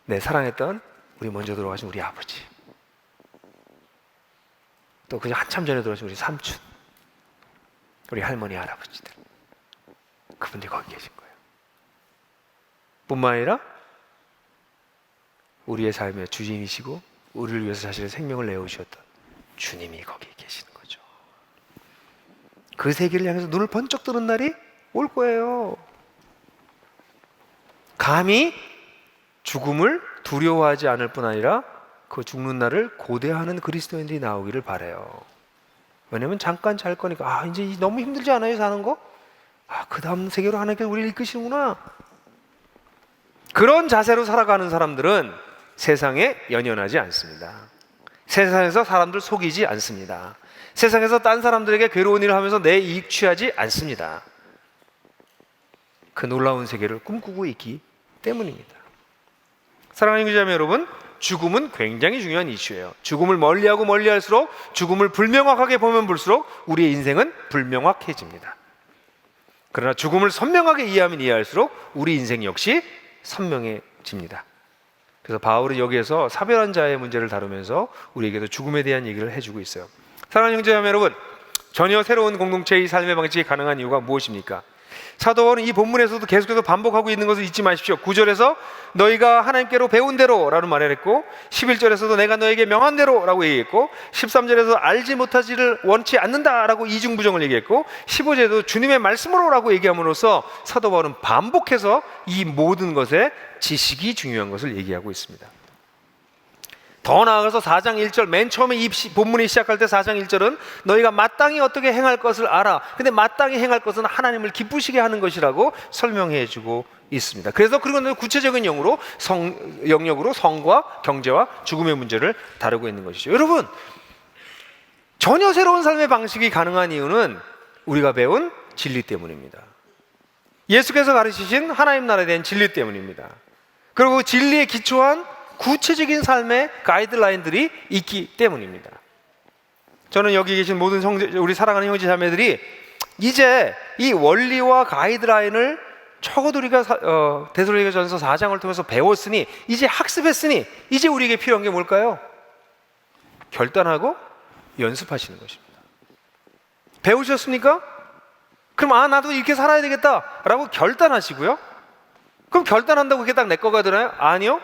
네, 사랑했던 우리 먼저 돌아가신 우리 아버지, 또 그냥 한참 전에 돌아가신 우리 삼촌, 우리 할머니 할아버지들, 그분들이 거기 계신 거예요. 뿐만 아니라 우리의 삶의 주인이시고 우리를 위해서 자신의 생명을 내어주셨던 주님이 거기 계시는 거죠. 그 세계를 향해서 눈을 번쩍 뜨는 날이 올 거예요. 감히 죽음을 두려워하지 않을 뿐 아니라 그 죽는 날을 고대하는 그리스도인들이 나오기를 바라요. 왜냐면 잠깐 잘 거니까 이제 너무 힘들지 않아요 사는 거? 그 다음 세계로 하나님께서 우리를 이끄시는구나. 그런 자세로 살아가는 사람들은 세상에 연연하지 않습니다. 세상에서 사람들 속이지 않습니다. 세상에서 딴 사람들에게 괴로운 일을 하면서 내 이익 취하지 않습니다. 그 놀라운 세계를 꿈꾸고 있기 때문입니다. 사랑하는 형제자매 여러분, 죽음은 굉장히 중요한 이슈예요. 죽음을 멀리하고 멀리할수록, 죽음을 불명확하게 보면 볼수록 우리의 인생은 불명확해집니다. 그러나 죽음을 선명하게 이해하면 이해할수록 우리 인생 역시 선명해집니다. 그래서 바울은 여기에서 사별한 자의 문제를 다루면서 우리에게도 죽음에 대한 얘기를 해주고 있어요. 사랑하는 형제자매 여러분, 전혀 새로운 공동체의 삶의 방식이 가능한 이유가 무엇입니까? 사도 바울은 이 본문에서도 계속해서 반복하고 있는 것을 잊지 마십시오. 9절에서 너희가 하나님께로 배운 대로 라는 말을 했고, 11절에서도 내가 너에게 명한 대로 라고 얘기했고, 13절에서 알지 못하지를 원치 않는다 라고 이중부정을 얘기했고, 15절에도 주님의 말씀으로 라고 얘기함으로써 사도 바울은 반복해서 이 모든 것에 지식이 중요한 것을 얘기하고 있습니다. 더 나아가서 4장 1절, 맨 처음에 이 본문이 시작할 때 4장 1절은 너희가 마땅히 어떻게 행할 것을 알아. 근데 마땅히 행할 것은 하나님을 기쁘시게 하는 것이라고 설명해 주고 있습니다. 그래서 그런 구체적인 영역으로 성과 경제와 죽음의 문제를 다루고 있는 것이죠. 여러분, 전혀 새로운 삶의 방식이 가능한 이유는 우리가 배운 진리 때문입니다. 예수께서 가르치신 하나님 나라에 대한 진리 때문입니다. 그리고 진리에 기초한 구체적인 삶의 가이드라인들이 있기 때문입니다. 저는 여기 계신 모든 우리 사랑하는 형제 자매들이 이제 이 원리와 가이드라인을 적어도 우리가 데살로니가전서 4장을 통해서 배웠으니, 이제 학습했으니, 이제 우리에게 필요한 게 뭘까요? 결단하고 연습하시는 것입니다. 배우셨습니까? 그럼 나도 이렇게 살아야 되겠다 라고 결단하시고요. 그럼 결단한다고 그게 딱 내 거가 되나요? 아니요.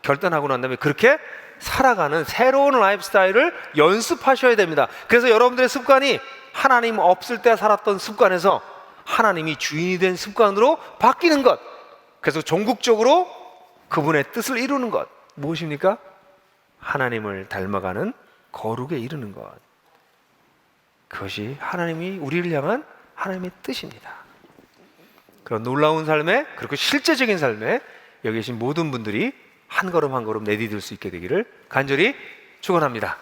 결단하고 난 다음에 그렇게 살아가는 새로운 라이프 스타일을 연습하셔야 됩니다. 그래서 여러분들의 습관이 하나님 없을 때 살았던 습관에서 하나님이 주인이 된 습관으로 바뀌는 것, 그래서 종국적으로 그분의 뜻을 이루는 것, 무엇입니까? 하나님을 닮아가는 거룩에 이르는 것. 그것이 하나님이 우리를 향한 하나님의 뜻입니다. 그런 놀라운 삶에, 그리고 실제적인 삶에 여기 계신 모든 분들이 한 걸음 한 걸음 내디딜 수 있게 되기를 간절히 축원합니다.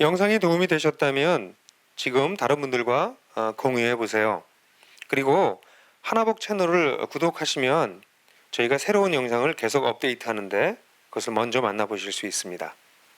영상이 도움이 되셨다면 지금 다른 분들과 공유해 보세요. 그리고 하나복 채널을 구독하시면 저희가 새로운 영상을 계속 업데이트하는데 그것을 먼저 만나보실 수 있습니다.